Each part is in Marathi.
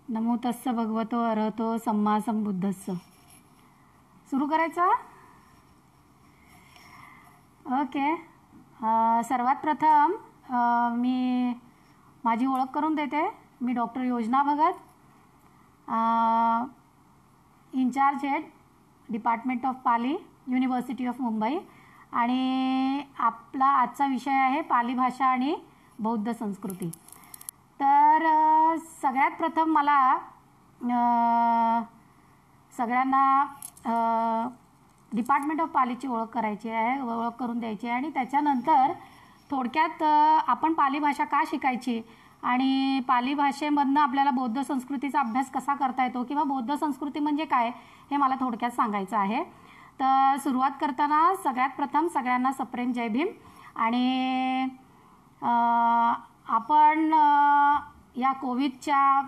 नमो तस्स भगवतो अरहतो सम्मा संबुद्धस्स. सुरू करायचं. ओके. सर्वात प्रथम मी माझी ओळख करून देते. मी doctor Yojana Bhagat, incharge head department of Pali, university of Mumbai. आणि आपला आजचा विषय आहे पाली भाषा आणि बौद्ध संस्कृती. तर सगळ्यात प्रथम मला सगळ्यांना डिपार्टमेंट ऑफ पालीची ओळख करायची आहे, ओळख करून द्यायची आहे. आणि त्याच्यानंतर थोडक्यात आपण पाली भाषा का शिकायची आणि पाली भाषेमधनं आपल्याला बौद्ध संस्कृतीचा अभ्यास कसा करता येतो किंवा बौद्ध संस्कृती म्हणजे काय हे मला थोडक्यात सांगायचं आहे. तर सुरुवात करताना सगळ्यात प्रथम सगळ्यांना सप्रेम जय भीम. आणि आपण या कोविडच्या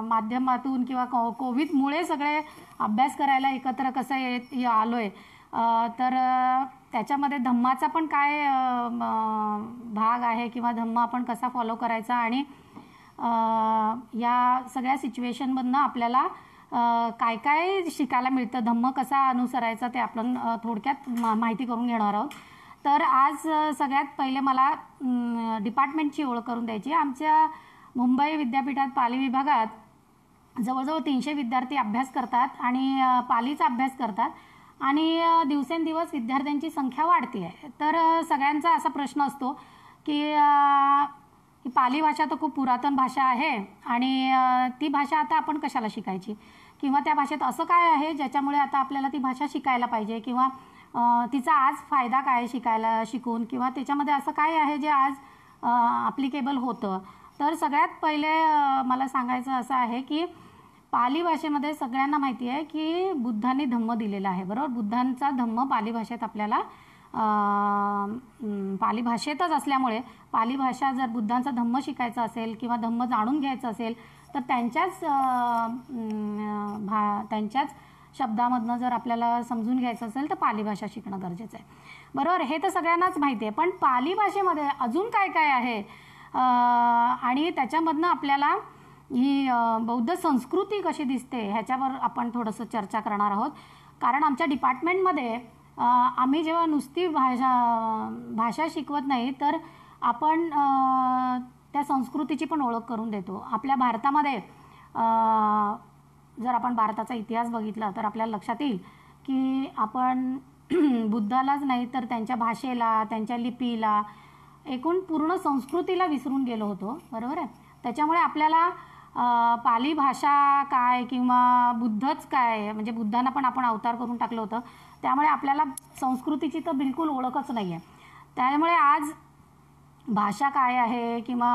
माध्यमातून किंवा कोविडमुळे सगळे अभ्यास करायला एकत्र कसं आलो आहे. तर त्याच्यामध्ये धम्माचा पण काय भाग आहे किंवा धम्म आपण कसा फॉलो करायचा आणि या सगळ्या सिच्युएशनमधनं आपल्याला काय काय शिकायला मिळतं, धम्म कसा अनुसरायचा ते आपण थोडक्यात माहिती करून घेणार आहोत. तर आज सगळ्यात पहिले मला डिपार्टमेंटची ओळख करून द्यायची. आमच्या मुंबई विद्यापीठात पाली विभागात जवळजवळ 300 विद्यार्थी अभ्यास करतात आणि पालीचा अभ्यास करतात आणि दिवसेंदिवस विद्यार्थ्यांची संख्या वाढती आहे. तर सगळ्यांचा असा प्रश्न असतो की पाली भाषा तर खूप पुरातन भाषा आहे आणि ती भाषा आता आपण कशाला शिकायची किंवा त्या भाषेत असं काय आहे ज्याच्यामुळे आता आपल्याला ती भाषा शिकायला पाहिजे किंवा तिचा आज फायदा काय शिकून किंवा त्याच्यामध्ये असं काय आहे जे आज ॲप्लिकेबल होतं. तर सगळ्यात पहिले मला सांगायचं असं आहे की पाली भाषेमध्ये सगळ्यांना माहिती आहे की बुद्धांनी धम्म दिलेला आहे, बरोबर. बुद्धांचा धम्म पाली भाषेत आपल्याला पाली भाषेतच असल्यामुळे पाली भाषा जर बुद्धांचा धम्म शिकायचा असेल किंवा धम्म जाणून घ्यायचं असेल तर त्यांच्याच शब्दामधनं जर आपल्याला समजून घ्यायचं असेल तर पाली भाषा शिकणं गरजेचं आहे, बरोबर. हे तर सगळ्यांनाच माहिती आहे. पण पाली भाषेमध्ये अजून काय काय आहे आणि त्याच्यामधनं आपल्याला ही बौद्ध संस्कृती कशी दिसते ह्याच्यावर आपण थोडंसं चर्चा करणार आहोत. कारण आमच्या डिपार्टमेंटमध्ये आम्ही जेव्हा नुसती भाषा शिकवत नाही तर आपण त्या संस्कृतीची पण ओळख करून देतो. आपल्या भारतामध्ये जर आपण भारताचा इतिहास बघितला तर आपल्याला लक्षात येईल की आपण बुद्धालाच नाही तर त्यांच्या भाषेला, त्यांच्या लिपीला, एकूण पूर्ण संस्कृतीला विसरून गेलो होतो, बरोबर आहे. त्याच्यामुळे आपल्याला पाली भाषा काय किंवा बुद्धच काय, म्हणजे बुद्धांना पण आपण अवतार करून टाकलं होतं, त्यामुळे आपल्याला संस्कृतीची तर बिलकुल ओळखच नाही आहे. त्यामुळे आज भाषा काय आहे किंवा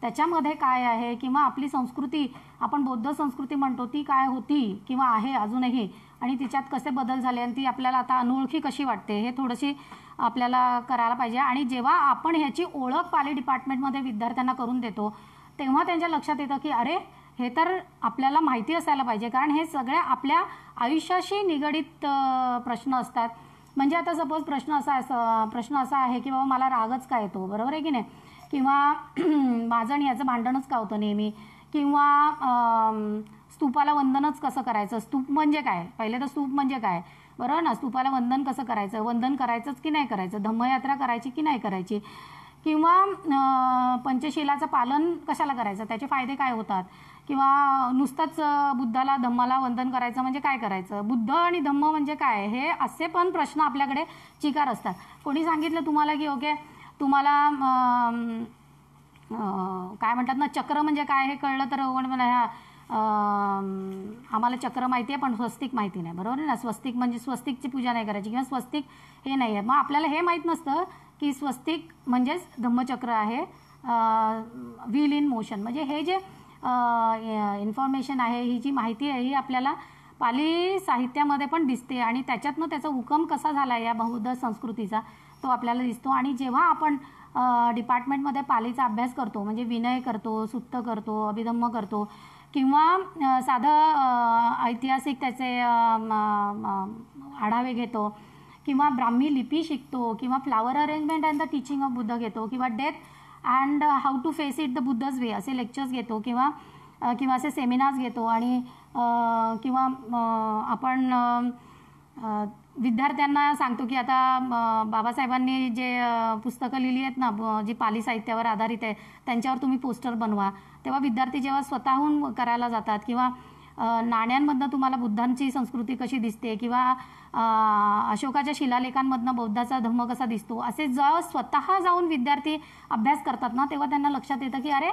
त्याच्यामध्ये काय आहे किंवा आपली संस्कृती, आपण बौद्ध संस्कृती म्हणतो, ती काय होती किंवा आहे अजूनही आणि तिच्यात कसे बदल झाले आणि ती आपल्याला आता अनोळखी कशी वाटते हे थोडीशी आपल्याला करायला पाहिजे. आणि जेव्हा आपण ह्याची ओळख पाली डिपार्टमेंटमध्ये विद्यार्थ्यांना करून देतो तेव्हा त्यांच्या लक्षात येतं की अरे हे तर आपल्याला माहिती असायला पाहिजे, कारण हे सगळे आपल्या आयुष्याशी निगडीत प्रश्न असतात. म्हणजे आता सपोज प्रश्न असा आहे की बाबा मला रागच का येतो, बरोबर आहे की नाही, किंवा माझं आणि याचं भांडणच का होतं नेहमी, किंवा स्तूपाला वंदनच कसं करायचं, स्तूप म्हणजे काय, पहिले तर स्तूप म्हणजे काय, बरोबर ना. स्तूपाला वंदन कसं करायचं, वंदन करायचंच की नाही करायचं, धम्मयात्रा करायची की नाही करायची, किंवा पंचशिलाचं पालन कशाला करायचं, त्याचे फायदे काय होतात, किंवा नुसतंच बुद्धाला धम्माला वंदन करायचं म्हणजे काय करायचं, बुद्ध आणि धम्म म्हणजे काय, हे असे पण प्रश्न आपल्याकडे चिकार असतात. कोणी सांगितलं तुम्हाला की ओके तुम्हाला काय म्हणतात ना चक्र म्हणजे काय हे कळलं तर आम्हाला चक्र माहिती आहे पण स्वस्तिक माहिती नाही, बरोबर ना. स्वस्तिक म्हणजे स्वस्तिकची पूजा नाही करायची किंवा स्वस्तिक हे नाही आहे. मग आपल्याला हे माहीत नसतं की स्वस्तिक म्हणजेच धम्मचक्र आहे, व्हील इन मोशन. म्हणजे हे जे इन्फॉर्मेशन आहे, ही जी माहिती आहे ही आपल्याला पाली साहित्यामध्ये पण दिसते आणि त्याच्यातनं त्याचा हुकम कसा झाला या बौद्ध संस्कृतीचा तो आपल्याला दिसतो. आणि जेव्हा आपण डिपार्टमेंटमध्ये पालीचा अभ्यास करतो, म्हणजे विनय करतो, सुत्त करतो, अभिधम्म करतो किंवा साधं ऐतिहासिक त्याचे आढावे घेतो किंवा ब्राह्मी लिपी शिकतो किंवा flower arrangement and the teaching of Buddha घेतो किंवा death and how to face it the Buddha's way असे लेक्चर्स घेतो किंवा किंवा असे सेमिनार्स घेतो आणि किंवा आपण विद्यार्थ्यांना सांगतो की आता बाबासाहेबांनी जे पुस्तकं लिहिली आहेत ना, जी पाली साहित्यावर आधारित आहे, त्यांच्यावर तुम्ही पोस्टर बनवा. तेव्हा विद्यार्थी जेव्हा स्वतःहून करायला जातात किंवा नाण्यांमधनं तुम्हाला बुद्धांची संस्कृती कशी दिसते किंवा अशोकाच्या शिलालेखांमधनं बौद्धाचा धम्म कसा दिसतो, असे जेव्हा स्वतः जाऊन विद्यार्थी अभ्यास करतात ना, तेव्हा त्यांना लक्षात येतं की अरे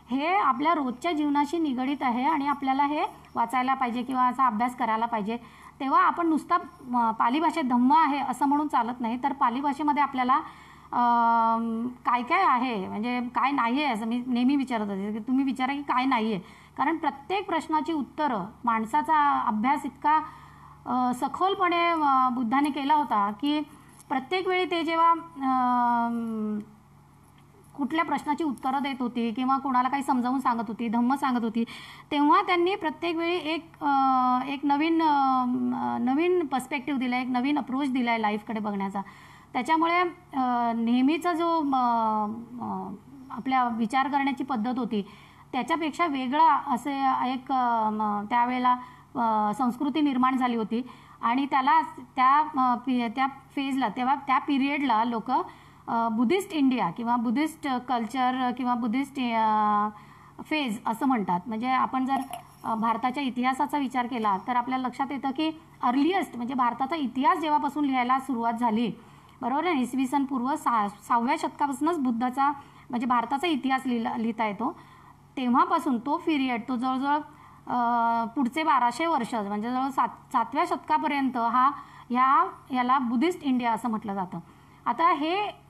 हे आपल्या रोजच्या जीवनाशी निगडीत आहे आणि आपल्याला हे वाचायला पाहिजे किंवा असा अभ्यास करायला पाहिजे. तेव्हा आपण नुसता पाली भाषेत धम्म आहे असं म्हणून चालत नाही, तर पाली भाषेमध्ये आपल्याला काय काय आहे, म्हणजे काय नाही आहे असं मी नेहमी विचारत होते की तुम्ही विचारा की काय नाही आहे. कारण प्रत्येक प्रश्नाची उत्तरं, माणसाचा अभ्यास इतका सखोलपणे बुद्धाने केला होता की प्रत्येक वेळी ते जेव्हा कुठल्या प्रश्नाची उत्तरं देत होती किंवा कोणाला काही समजावून सांगत होती, धम्म सांगत होती, तेव्हा त्यांनी प्रत्येक वेळी एक नवीन पर्स्पेक्टिव्ह दिला, एक नवीन अप्रोच दिला आहे लाईफकडे बघण्याचा. त्याच्यामुळे नेहमीचा जो आपल्या विचार करण्याची पद्धत होती त्याच्यापेक्षा वेगळा असे एक त्यावेळेला संस्कृती निर्माण झाली होती आणि त्याला त्या फेजला तेव्हा त्या पिरियडला लोक बुद्धिस्ट इंडिया किंवा बुद्धिस्ट कल्चर किंवा बुद्धिस्ट फेज असं म्हणतात. म्हणजे आपण जर भारताच्या इतिहासाचा विचार केला तर आपल्याला लक्षात येतं की अर्लिएस्ट म्हणजे भारताचा इतिहास जेव्हापासून लिहायला सुरुवात झाली, बरोबर आहे, इसवी सन पूर्व 6व्या शतकापासूनच बुद्धाचा म्हणजे भारताचा इतिहास लिहिता येतो. तेव्हापासून तो पिरियड तो जवळजवळ पुढचे 1200 वर्ष म्हणजे जवळ 7व्या शतकापर्यंत याला बुद्धिस्ट इंडिया असं म्हटलं जातं. आता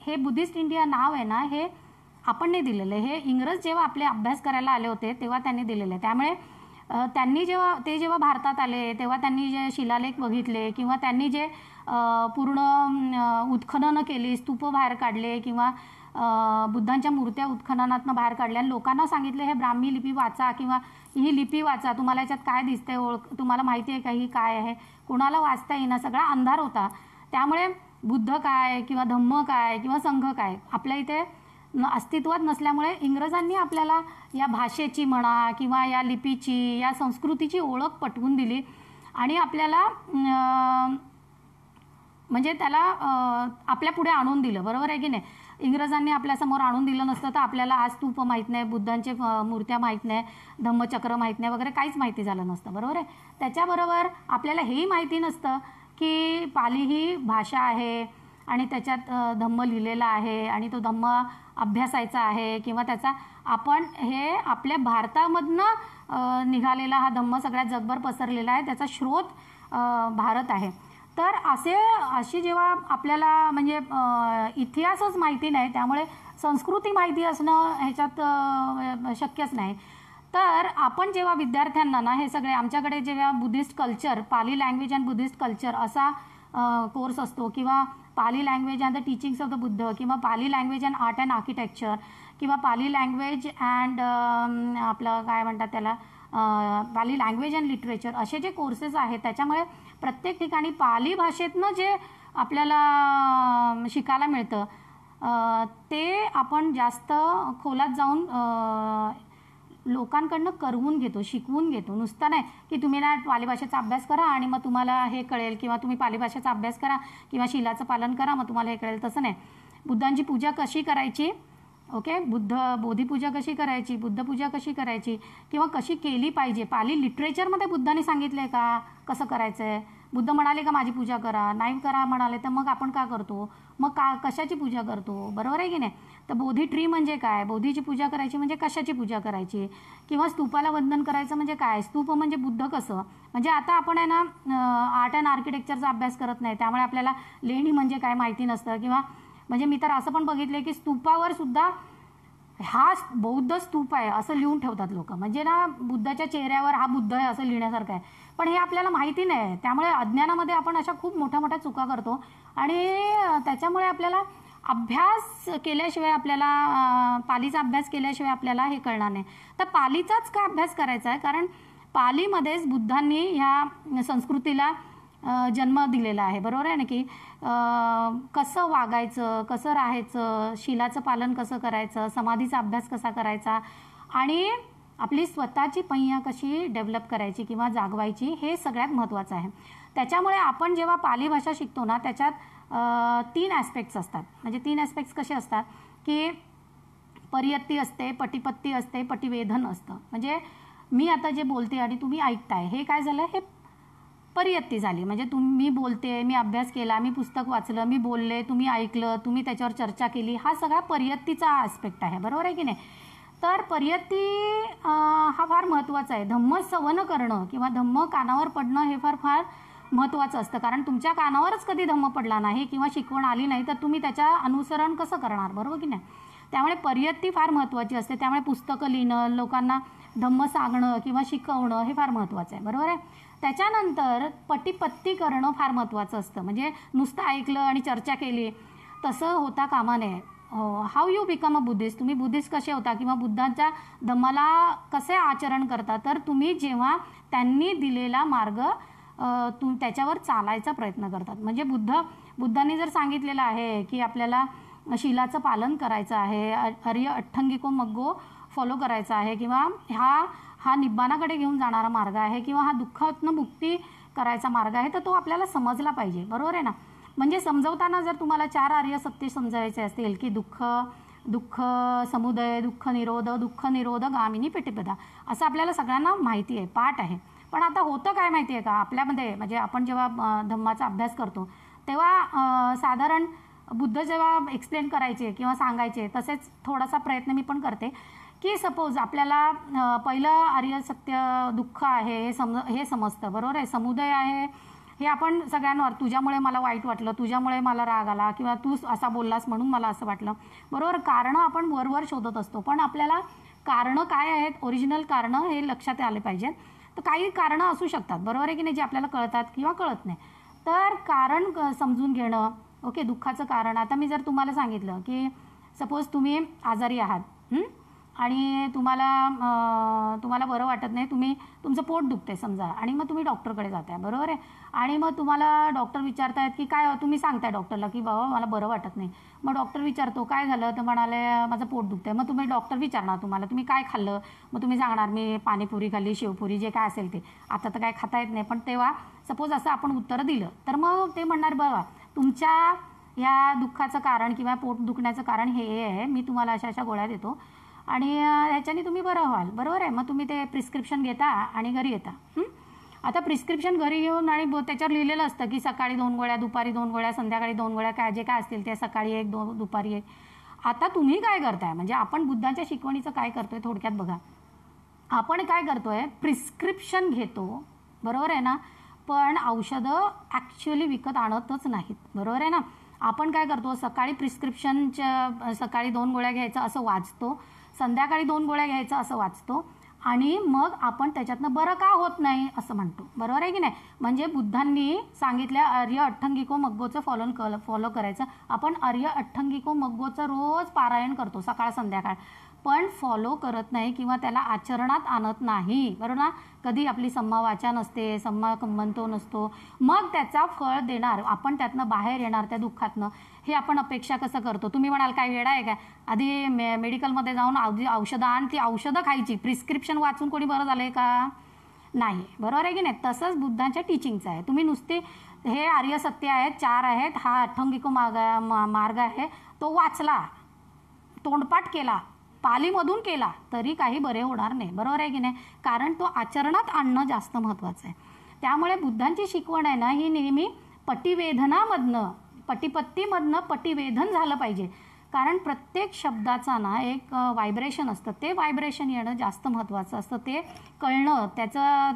हे बुद्धिस्ट इंडिया नाव आहे ना, हे आपण नाही दिलेलं, हे इंग्रज जेव्हा आपले अभ्यास करायला आले होते तेव्हा त्यांनी दिलेलं आहे. त्यामुळे त्यांनी जेव्हा भारतात आले तेव्हा त्यांनी जे शिलालेख बघितले किंवा त्यांनी जे पूर्ण उत्खननं केली, स्तूप बाहेर काढले किंवा बुद्धांच्या मूर्त्या उत्खननातनं बाहेर काढल्या आणि लोकांना सांगितले हे ब्राह्मी लिपी वाचा किंवा ही लिपी वाचा, तुम्हाला याच्यात काय दिसतंय, तुम्हाला माहिती आहे का ही काय आहे, कोणाला वाचता येईना, सगळा अंधार होता. त्यामुळे बुद्ध काय किंवा धम्म काय किंवा संघ काय आपल्या इथे अस्तित्वात नसल्यामुळे इंग्रजांनी आपल्याला या भाषेची म्हणा किंवा या लिपीची या संस्कृतीची ओळख पटवून दिली आणि आपल्याला म्हणजे त्याला आपल्या पुढे आणून दिलं, बरोबर आहे की नाही. इंग्रजांनी आपल्यासमोर आणून दिलं नसतं तर आपल्याला आज स्तूप माहीत नाही, बुद्धांचे मूर्त्या माहीत नाही, धम्मचक्र माहीत नाही वगैरे काहीच माहिती झालं नसतं, बरोबर आहे. त्याच्याबरोबर आपल्याला हेही माहिती नसतं की पाली ही भाषा आहे आणि त्याच्यात धम्म लिहिलेला आहे आणि तो धम्म अभ्यासायचा आहे किंवा त्याचा आपण हे आपल्या भारतामधनं निघालेला हा धम्म सगळ्या जगभर पसरलेला आहे, त्याचा स्रोत भारत आहे. तर अशी जेव्हा आपल्याला म्हणजे इतिहासच माहिती नाही त्यामुळे संस्कृती माहिती असणं ह्याच्यात शक्यच नाही. तर आपण जेव्हा विद्यार्थ्यांना ना हे सगळे आमच्याकडे जेव्हा Buddhist culture, Pali language and Buddhist culture असा कोर्स असतो किंवा Pali language and the teachings of the Buddha किंवा Pali language and art and architecture किंवा पाली लँग्वेज अँड आपलं काय म्हणतात त्याला पाली लँग्वेज अँड लिटरेचर असे जे कोर्सेस आहेत त्याच्यामुळे प्रत्येक ठिकाणी पाली भाषेतनं जे आपल्याला शिकायला मिळतं ते आपण जास्त खोलात जाऊन लोकांकडनं करवून घेतो, शिकवून घेतो. नुसतं नाही की तुम्ही ना पाली भाषेचा अभ्यास करा आणि मग तुम्हाला हे कळेल किंवा तुम्ही पाली भाषेचा अभ्यास करा किंवा शिलाचं पालन करा मग तुम्हाला हे कळेल, तसं नाही. बुद्धांची पूजा कशी करायची, ओके, बोधीपूजा कशी करायची, बुद्धपूजा कशी करायची किंवा कशी केली पाहिजे, पाली लिटरेचरमध्ये बुद्धांनी सांगितलं आहे का कसं करायचं आहे. बुद्ध म्हणाले का माझी पूजा करा, नाही करा म्हणाले तर मग आपण का करतो, मग कशाची पूजा करतो, बरोबर आहे की नाही. तर बोधी ट्री म्हणजे काय, बोधीची पूजा करायची म्हणजे कशाची पूजा करायची किंवा स्तूपाला वंदन करायचं म्हणजे काय, स्तूप म्हणजे बुद्ध कसं. म्हणजे आता आपण आहे ना आर्ट अँड आर्किटेक्चरचा अभ्यास करत नाही त्यामुळे आपल्याला लेणी म्हणजे काय माहिती नसतं किंवा म्हणजे मी तर असं पण बघितलं की स्तूपावर सुद्धा हा बौद्ध स्तूप आहे असं लिहून ठेवतात लोक, म्हणजे ना बुद्धाच्या चेहऱ्यावर हा बुद्ध आहे असं लिहिण्यासारखं आहे, पण हे आपल्याला माहिती नाही. त्यामुळे अज्ञानामध्ये आपण अशा खूप मोठ्या मोठ्या चुका करतो आणि त्याच्यामुळे आपल्याला अभ्यास केल्याशिवाय आपल्याला पालीचा अभ्यास केल्याशिवाय आपल्याला हे कळणार नाही. तर पालीचाच का अभ्यास करायचा आहे, कारण पालीमध्येच बुद्धांनी ह्या संस्कृतीला जन्म दिलेला आहे, बरोबर आहे ना, की कसं वागायचं, कसं राहायचं, शिलाचं पालन कसं करायचं, समाधीचा अभ्यास कसा करायचा आणि आपली स्वतःची पहिया कशी डेव्हलप करायची किंवा जागवायची हे सगळ्यात महत्त्वाचं आहे. त्याच्यामुळे आपण जेव्हा पाली भाषा शिकतो ना त्याच्यात 3 ॲस्पेक्ट्स असतात. म्हणजे 3 ॲस्पेक्ट्स कसे असतात की परियत्ती असते, पटिपत्ती असते, पटिवेधन असतं. म्हणजे मी आता जे बोलते आणि तुम्ही ऐकताय हे काय झालं, हे परियत्ती झाली. म्हणजे मी बोलते, मी अभ्यास केला, मी पुस्तक वाचलं, मी बोलले, तुम्ही ऐकलं, तुम्ही त्याच्यावर चर्चा केली, हा सगळा परियत्तीचा ॲस्पेक्ट आहे. बरोबर आहे की नाही. तर परियत्ती हा फार महत्त्वाचा आहे. धम्म सवन करणं किंवा धम्म कानावर पडणं हे फार फार महत्त्वाचं असतं. कारण तुमच्या कानावरच कधी धम्म पडला नाही किंवा शिकवण आली नाही तर तुम्ही त्याच्या अनुसरण कसं करणार, बरोबर की नाही. त्यामुळे परियत्ती फार महत्त्वाची असते. त्यामुळे पुस्तकं लिहिणं, लोकांना धम्म सांगणं किंवा शिकवणं हे फार महत्त्वाचं आहे. बरोबर आहे. त्याच्यानंतर पटिपत्ती करणं फार महत्त्वाचं असतं. म्हणजे नुसतं ऐकलं आणि चर्चा केली तसं होता कामा नये. How you become a Buddhist, तुम्ही बुद्धिस्ट कसे होता किंवा बुद्धांच्या धम्माला कसे आचरण करता, तर तुम्ही जेव्हा त्यांनी दिलेला मार्ग त्याच्यावर चालायचा प्रयत्न करतात. म्हणजे बुद्धांनी जर सांगितलेलं आहे की आपल्याला शीलाचं पालन करायचं आहे, आर्य अठ्ठंगिको मग्गो फॉलो करायचा आहे किंवा हा निब्बाणाकडे घेऊन जाणारा मार्ग आहे किंवा हा दुःखातनं मुक्ती करायचा मार्ग आहे, तर तो आपल्याला समजला पाहिजे. बरोबर आहे ना. म्हणजे समजवताना जर तुम्हाला 4 आर्य सत्य समजायचे असतील की दुःख समुदय, दुःख निरोध गामिनी प्रतिपदा, असं आपल्याला सगळ्यांना माहिती आहे, पाठ आहे. पण आता होतं काय माहिती आहे का आपल्यामध्ये, म्हणजे आपण जेव्हा धम्माचा अभ्यास करतो तेव्हा साधारण बुद्ध जेव्हा एक्सप्लेन करायचे किंवा सांगायचे तसेच थोडासा प्रयत्न मी पण करते की सपोज आपल्याला पहिलं आर्य सत्य दुःख आहे हे समजतं. बरोबर आहे. समुदय आहे हे आपण सगळ्यांवर, तुझ्यामुळे मला वाईट वाटलं, तुझ्यामुळे मला राग आला किंवा तू असा बोललास म्हणून मला असं वाटलं. बरोबर. कारणं आपण वरवर शोधत असतो पण आपल्याला कारणं काय आहेत, ओरिजिनल कारणं हे लक्षात आले पाहिजेत. तर काही कारणं असू शकतात, बरोबर आहे की नाही, जे आपल्याला कळतात किंवा कळत नाही. तर कारण समजून घेणं. ओके. दुःखाचं कारण आता मी जर तुम्हाला सांगितलं की सपोज तुम्ही आजारी आहात आणि तुम्हाला बरं वाटत नाही, तुमचं पोट दुखते समजा आणि मग तुम्ही डॉक्टरकडे जाताय. बरोबर आहे. आणि मग तुम्हाला डॉक्टर विचारतायत की काय, तुम्ही सांगताय डॉक्टरला की बाबा मला बरं वाटत नाही. मग डॉक्टर विचारतो काय झालं, तर म्हणाले माझं पोट दुखतंय. मग तुम्ही डॉक्टर विचारणार तुम्हाला तुम्ही काय खाल्लं, मग तुम्ही सांगणार मी पाणीपुरी खाल्ली, शेवपुरी, जे काय असेल ते. आता तर काय खाता येत नाही पण तेव्हा सपोज असं आपण उत्तर दिलं तर मग ते म्हणणार बघा तुमच्या या दुःखाचं कारण किंवा पोट दुखण्याचं कारण हे आहे, मी तुम्हाला अशा गोळ्या देतो आणि ह्याच्याने तुम्ही बरं व्हाल. बरोबर आहे. मग तुम्ही ते प्रिस्क्रिप्शन घेता आणि घरी येता. आता प्रिस्क्रिप्शन घरी घेऊन आणि त्याच्यावर लिहिलेलं असतं की सकाळी 2 गोळ्या, दुपारी 2 गोळ्या, संध्याकाळी 2 गोळ्या, काय जे काय असतील ते, सकाळी 1, दुपारी 1. आता तुम्ही काय करताय, म्हणजे आपण बुद्धांच्या शिकवणीचं काय करतोय थोडक्यात बघा. आपण काय करतोय, प्रिस्क्रिप्शन घेतो. बरोबर आहे ना. पण औषधं ॲक्च्युअली विकत आणतच नाहीत. बरोबर आहे ना. आपण काय करतो, सकाळी प्रिस्क्रिप्शनच्या सकाळी 2 गोळ्या घ्यायचं असं वाचतो, संध्याकाळी 2 गोळ्या घ्यायचं असं वाचतो आणि मग आपण त्याच्यातनं बरं का होत नाही असं म्हणतो. बरोबर आहे की नाही. म्हणजे बुद्धांनी सांगितल्या आर्य अठ्ठंगिको मग्गोचं फॉलो करायचं. आपण आर्य अठ्ठंगिको मग्गोचं रोज पारायण करतो सकाळ संध्याकाळ, पण फॉलो करत नाही किंवा त्याला आचरणात आणत नाही. बरोबर ना. कधी आपली सम्मा वाचा नसते, सम्मा कंबंतो नसतो, मग त्याचा फळ देणार, आपण त्यातनं बाहेर येणार त्या दुःखातनं, हे आपण अपेक्षा कसं करतो. तुम्ही म्हणाल काय वेडा आहे काय, आधी मेडिकलमध्ये जाऊन औषधं आण, ती औषधं खायची, प्रिस्क्रिप्शन वाचून कोणी बरं झालंय का, नाही. बरोबर आहे की नाही. तसंच बुद्धांच्या टीचिंगचं आहे. तुम्ही नुसते हे आर्य सत्य आहेत, 4 आहेत, हा अठ्ठंगिको मार्ग आहे, तो वाचला, तोंडपाठ केला, पालीमधून केला तरी काही बरे होणार नाही. बरोबर आहे की नाही. कारण तो आचरणात आणणं जास्त महत्त्वाचं आहे. त्यामुळे बुद्धांची शिकवण आहे ना ही नेहमी पटिवेधनामधनं, पटिपत्तीमधनं पटिवेधन झालं पाहिजे. कारण प्रत्येक शब्दाचा ना एक व्हायब्रेशन असतं, ते व्हायब्रेशन येणं जास्त महत्त्वाचं असतं, ते कळणं,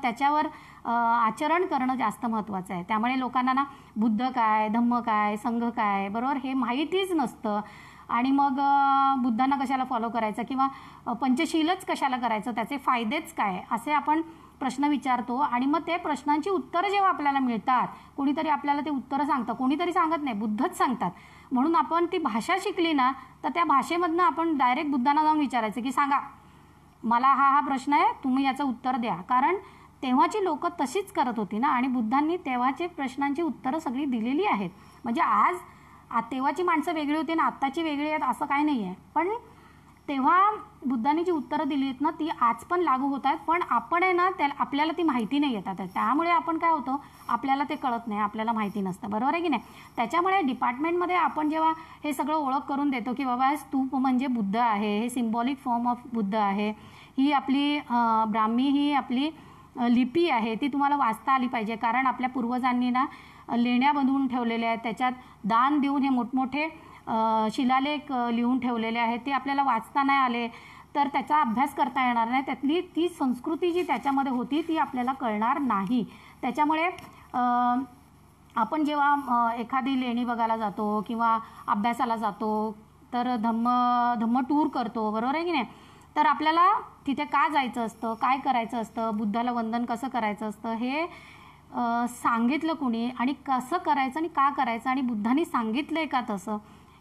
त्याच्यावर आचरण करणं जास्त महत्त्वाचं आहे. त्यामुळे लोकांना ना बुद्ध काय, धम्म काय, संघ काय, बरोबर, हे माहितीच नसतं. आणि मग बुद्धांना कशाला फॉलो करायचं किंवा पंचशीलच कशाला करायचं, त्याचे फायदेच काय, असे आपण प्रश्न विचारतो. आणि मग ते प्रश्नांची उत्तरं जेव्हा आपल्याला मिळतात, कोणीतरी आपल्याला ते उत्तरं सांगतं, कोणीतरी सांगत नाही, बुद्धच सांगतात. म्हणून आपण ती भाषा शिकली ना तर त्या भाषेमधनं आपण डायरेक्ट बुद्धांना जाऊन विचारायचं की सांगा मला हा प्रश्न आहे, तुम्ही याचं उत्तर द्या. कारण तेव्हाची लोकं तशीच करत होती ना, आणि बुद्धांनी तेव्हाचे प्रश्नांची उत्तरं सगळी दिलेली आहेत. म्हणजे आज तेव्हाची माणसं वेगळी होती ना आत्ताची वेगळी आहेत असं काय नाही आहे, पण तेव्हा बुद्धांनी जी उत्तरं दिली आहेत ना ती आज पण लागू होत आहेत, पण आपण आहे ना आपल्याला ती माहिती नाही येतात, त्यामुळे आपण काय होतं आपल्याला ते कळत नाही, आपल्याला माहिती नसतं, बरोबर आहे की नाही. त्याच्यामुळे डिपार्टमेंटमध्ये आपण जेव्हा हे सगळं ओळख करून देतो की बाबा हे स्तूप म्हणजे बुद्ध आहे, हे सिम्बॉलिक फॉर्म ऑफ बुद्ध आहे, ही आपली ब्राह्मी ही आपली लिपी आहे, ती तुम्हाला वाचता आली पाहिजे, कारण आपल्या पूर्वजांनी ना लेण्या बनवून ठेवलेल्या आहेत, त्याच्यात दान देऊन हे मोठमोठे शिलालेख लिहून ठेवलेले आहेत, ते आपल्याला वाचता नाही आले तर त्याचा अभ्यास करता येणार नाही, त्यातली ती संस्कृती जी त्याच्यामध्ये होती ती आपल्याला कळणार नाही. त्याच्यामुळे आपण जेव्हा एखादी लेणी बघायला जातो किंवा अभ्यासाला जातो तर धम्म टूर करतो, बरोबर आहे की नाही. तर आपल्याला तिथे का जायचं असतं, काय करायचं असतं, बुद्धाला वंदन कसं करायचं असतं हे सांगितलं कुणी आणि कसं करायचं आणि का करायचं आणि बुद्धांनी सांगितलं आहे का तसं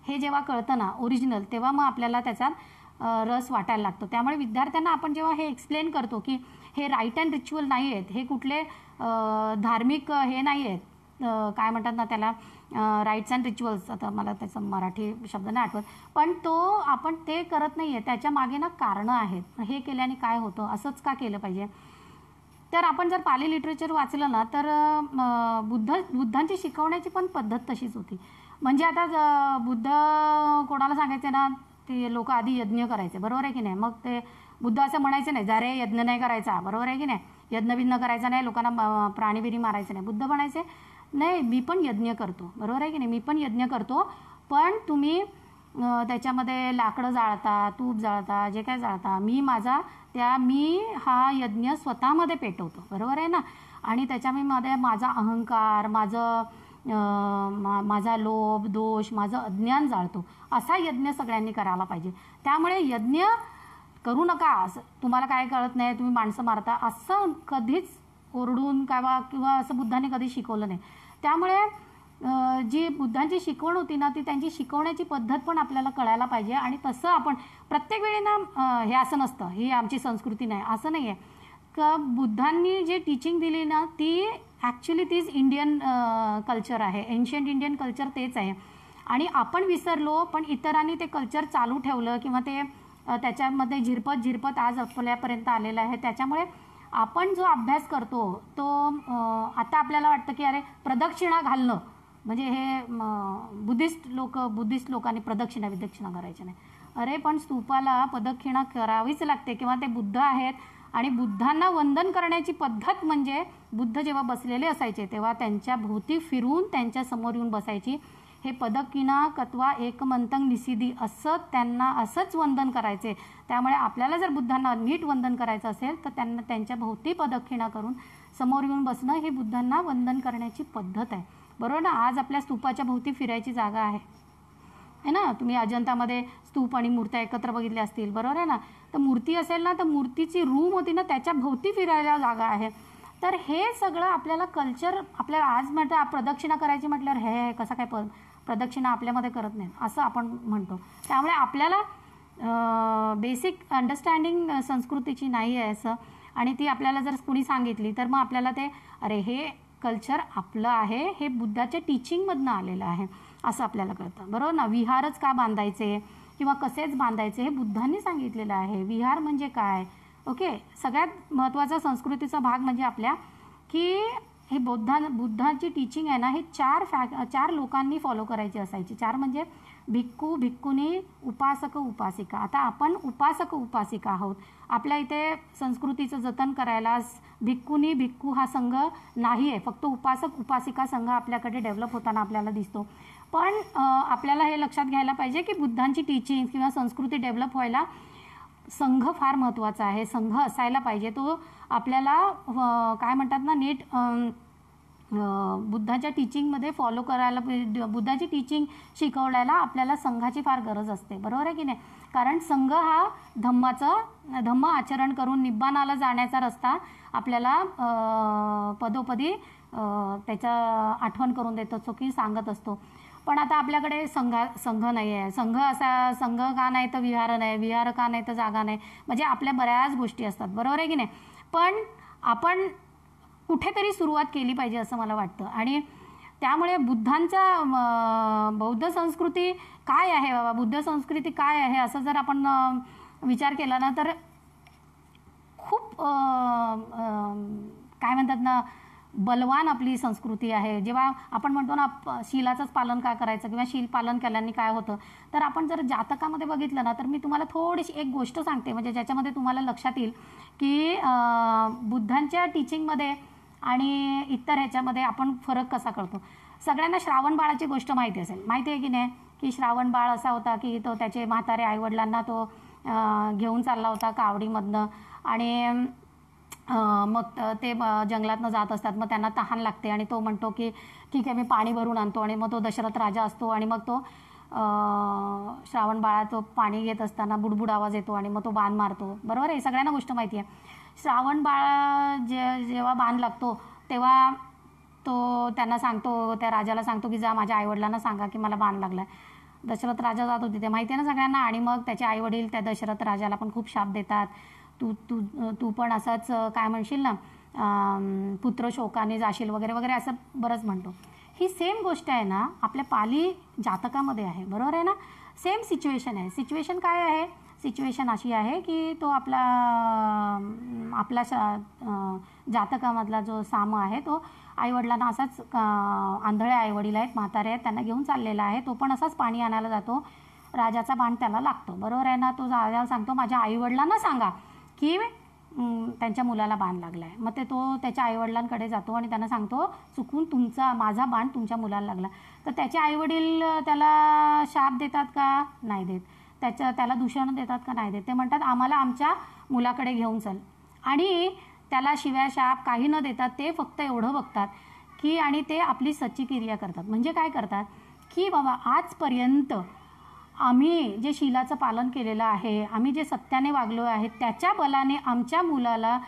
हे जेव्हा कळतं ना ओरिजिनल, तेव्हा मग आपल्याला त्याच्यात रस वाटायला लागतो. त्यामुळे विद्यार्थ्यांना आपण जेव्हा हे एक्सप्लेन करतो की हे राईट अँड रिच्युअल नाही आहेत, हे कुठले धार्मिक हे नाही आहेत, काय म्हणतात ना त्याला राईट्स अँड रिच्युअल्स, आता मला त्याचा मराठी शब्द नाही आठवत, पण तो आपण ते करत नाही आहे, त्याच्या मागे ना कारणं आहेत, हे केल्याने काय होतं, असंच का केलं पाहिजे. तर आपण जर पाली लिटरेचर वाचलं ना तर बुद्धांची शिकवण्याची पण पद्धत तशीच होती. म्हणजे आता बुद्ध कोणाला सांगायचे ना ते लोक आधी यज्ञ करायचे, बरोबर आहे की नाही. मग ते बुद्ध असं म्हणायचे नाही जा रे यज्ञ नाही करायचा, बरोबर आहे की नाही, यज्ञ बिज्ञ करायचा नाही, लोकांना प्राणी बिरी मारायचं नाही. बुद्ध म्हणायचे नाही मी पण यज्ञ करतो, बरोबर आहे की नाही, मी पण यज्ञ करतो, पण तुम्ही त्याच्यामध्ये लाकडं जाळता, तूप जाळता, जे काय जाळता, मी हा यज्ञ स्वतःमध्ये पेटवतो, बरोबर आहे ना. आणि त्याच्यामध्ये माझा अहंकार, माझा लोभ दोष, माझं अज्ञान जाळतो, असा यज्ञ सगळ्यांनी करायला पाहिजे. त्यामुळे यज्ञ करू नका, असं तुम्हाला काय कळत नाही, तुम्ही माणसं मारता, असं कधीच ओरडून किंवा असं बुद्धांनी कधी शिकवलं नाही. त्यामुळे जी बुद्धांची शिकवण होती ना ती त्यांची शिकवण्याची पद्धत पण आपल्याला कळायला पाहिजे. आणि तसं आपण प्रत्येक वेळी ना हे असं नसतं, ही आमची संस्कृती नाही असं नाही आहे का. बुद्धांनी जे टीचिंग दिली ना ती ॲक्च्युली तीच इंडियन कल्चर आहे, एन्शियंट इंडियन कल्चर तेच आहे. आणि आपण विसरलो, पण इतरांनी ते कल्चर चालू ठेवलं किंवा ते त्याच्यामध्ये झिरपत आज आपल्यापर्यंत आलेलं आहे. त्याच्यामुळे आपण जो अभ्यास करतो तो आता आपल्याला वाटतं की अरे प्रदक्षिणा घालणं म्हणजे हे बुद्धिस्ट लोकांनी प्रदक्षिणा करायच्या नाही. अरे पण स्तूपाला प्रदक्षिणा करावीच लागते किंवा ते बुद्ध आहेत आणि बुद्धांना वंदन करण्याची पद्धत म्हणजे बुद्ध जेव्हा बसलेले असायचे तेव्हा त्यांच्या भोवती फिरून त्यांच्या समोर येऊन बसायची. हे पदकिना कत्वा एकमंतंग निसिदी असं त्यांना असंच वंदन करायचे. त्यामुळे आपल्याला जर बुद्धांना नीट वंदन करायचं असेल तर त्यांना त्यांच्या भोवती प्रदक्षिणा करून समोर येऊन बसणं ही बुद्धांना वंदन करण्याची पद्धत आहे, बरोबर ना. आज आपल्या स्तूपाच्या भोवती फिरायची जागा आहे ना. तुम्ही अजंतामध्ये स्तूप आणि मूर्त्या एकत्र बघितल्या असतील, बरोबर आहे ना. तर मूर्ती असेल ना तर मूर्तीची रूम होती ना त्याच्या भोवती फिरायला जागा आहे. तर हे सगळं आपल्याला कल्चर आपल्याला आज म्हटलं प्रदक्षिणा करायची म्हटल्यावर हे कसं काय प्रदक्षिणा आपल्यामध्ये करत नाही असं आपण म्हणतो. त्यामुळे आपल्याला बेसिक अंडरस्टँडिंग संस्कृतीची नाही आहे असं. आणि ती आपल्याला जर कुणी सांगितली तर मग आपल्याला ते अरे हे कल्चर आपलं आहे, हे बुद्धाच्या टीचिंगमधनं आलेलं आहे असं आपल्याला कळतं, बरोबर ना. विहारच का बांधायचे किंवा कसेच बांधायचे हे बुद्धांनी सांगितलेलं आहे. विहार म्हणजे काय, ओके. सगळ्यात महत्त्वाचा संस्कृतीचा भाग म्हणजे आपल्या की हे बुद्धाची टीचिंग आहे ना हे चार लोकांनी फॉलो करायची असायची. चार म्हणजे भिक्खू, भिक्खुनी, उपासक, उपासिका. आता आपण उपासक उपासिका आहोत. आपल्या इथे संस्कृतीचं जतन करायला भिक्खुनी भिक्खू हा संघ नाही आहे, फक्त उपासक उपासिका संघ आपल्याकडे डेव्हलप होताना आपल्याला दिसतो. पण आपल्याला हे लक्षात घ्यायला पाहिजे की बुद्धांची टीचिंग किंवा संस्कृती डेव्हलप व्हायला संघ फार महत्त्वाचा आहे, संघ असायला पाहिजे. तो आपल्याला काय म्हणतात ना नीट बुद्धाच्या टीचिंगमध्ये फॉलो करायला, बुद्धाची टीचिंग शिकवण्याला आपल्याला संघाची फार गरज असते, बरोबर आहे की नाही. कारण संघ हा धम्म आचरण करून निब्बाणाला जाण्याचा रस्ता आपल्याला पदोपदी त्याचा आठवण करून देत असतो की सांगत असतो. पण आता आपल्याकडे संघ नाही आहे. संघ का नाही तर विहार नाही, विहार का नाही तर जागा नाही, म्हणजे आपल्या बऱ्याच गोष्टी असतात, बरोबर आहे की नाही. पण आपण कुठेतरी सुरुवात केली पाहिजे असं मला वाटतं. आणि त्यामुळे बुद्धांचा बौद्ध संस्कृती काय आहे बाबा, बुद्ध संस्कृती काय आहे असं जर आपण विचार केला ना तर खूप काय म्हणतात ना बलवान आपली संस्कृती आहे. जेव्हा आपण म्हणतो ना शीलाचंच पालन काय करायचं किंवा शील पालन केल्याने काय होतं, तर आपण जर जातकामध्ये बघितलं ना तर मी तुम्हाला थोडीशी एक गोष्ट सांगते म्हणजे ज्याच्यामध्ये तुम्हाला लक्षात येईल की बुद्धांच्या टीचिंगमध्ये आणि इतर ह्याच्यामध्ये आपण फरक कसा कळतो. सगळ्यांना श्रावण बाळाची गोष्ट माहिती असेल, माहिती आहे की नाही, की श्रावण बाळ असा होता की तो त्याचे म्हातारे आईवडिलांना तो घेऊन चालला होता कावडीमधनं आणि मग ते जंगलातनं जात असतात. मग त्यांना तहान लागते आणि तो म्हणतो की ठीक आहे मी पाणी भरून आणतो आणि मग तो दशरथ राजा असतो आणि मग तो श्रावण बाळा तो पाणी घेत असताना बुडबुड आवाज येतो आणि मग तो बाण मारतो. बरोबर आहे, सगळ्यांना गोष्ट माहिती आहे. श्रावण बाळा जेव्हा बाण लागतो तेव्हा तो त्यांना सांगतो, त्या राजाला सांगतो की जा माझ्या आईवडिलांना सांगा की मला बाण लागला. दशरथ राजा जातो तिथे, माहिती आहे ना सगळ्यांना. आणि मग त्याचे आईवडील त्या दशरथ राजाला पण खूप शाप देतात, तू तू तू पण असाच काय म्हणशील ना पुत्र शोकाने जाशील वगैरे वगैरे असं बरंच म्हणतो. ही सेम गोष्ट आहे ना आपल्या पाली जातकामध्ये आहे. बरोबर आहे ना, सेम सिच्युएशन आहे. सिच्युएशन काय आहे, सिच्युएशन अशी आहे की तो आपला जातकामधला जो साम आहे तो आईवडिलांना असाच आंधळे आईवडील आहेत, म्हातारे आहेत, त्यांना घेऊन चाललेला आहे. तो पण असाच पाणी आणायला जातो, राजाचा बाण त्याला लागतो. बरोबर आहे ना, तो राजाला सांगतो माझ्या आईवडिलांना सांगा की त्यांच्या मुलाला बाण लागला आहे. मग तो त्याच्या आईवडिलांकडे जातो आणि त्यांना सांगतो चुकून माझा बाण तुमच्या मुलाला लागला. तर त्याचे आईवडील त्याला शाप देतात का, नाही देत. त्याला दूषण देतात का, नाही देत. ते म्हणतात आम्हाला आमच्या मुलाकडे घेऊन चल. आणि त्याला शिव्या शाप काही न देतात, ते फक्त एवढं बघतात की आणि ते आपली सच्ची क्रिया करतात. म्हणजे काय करतात की बाबा आजपर्यंत आम्ही जे शीलाचं पालन केलेलं आहे, आम्ही जे सत्याने वागलो आहे, त्याच्या बलाने आमच्या मुलाला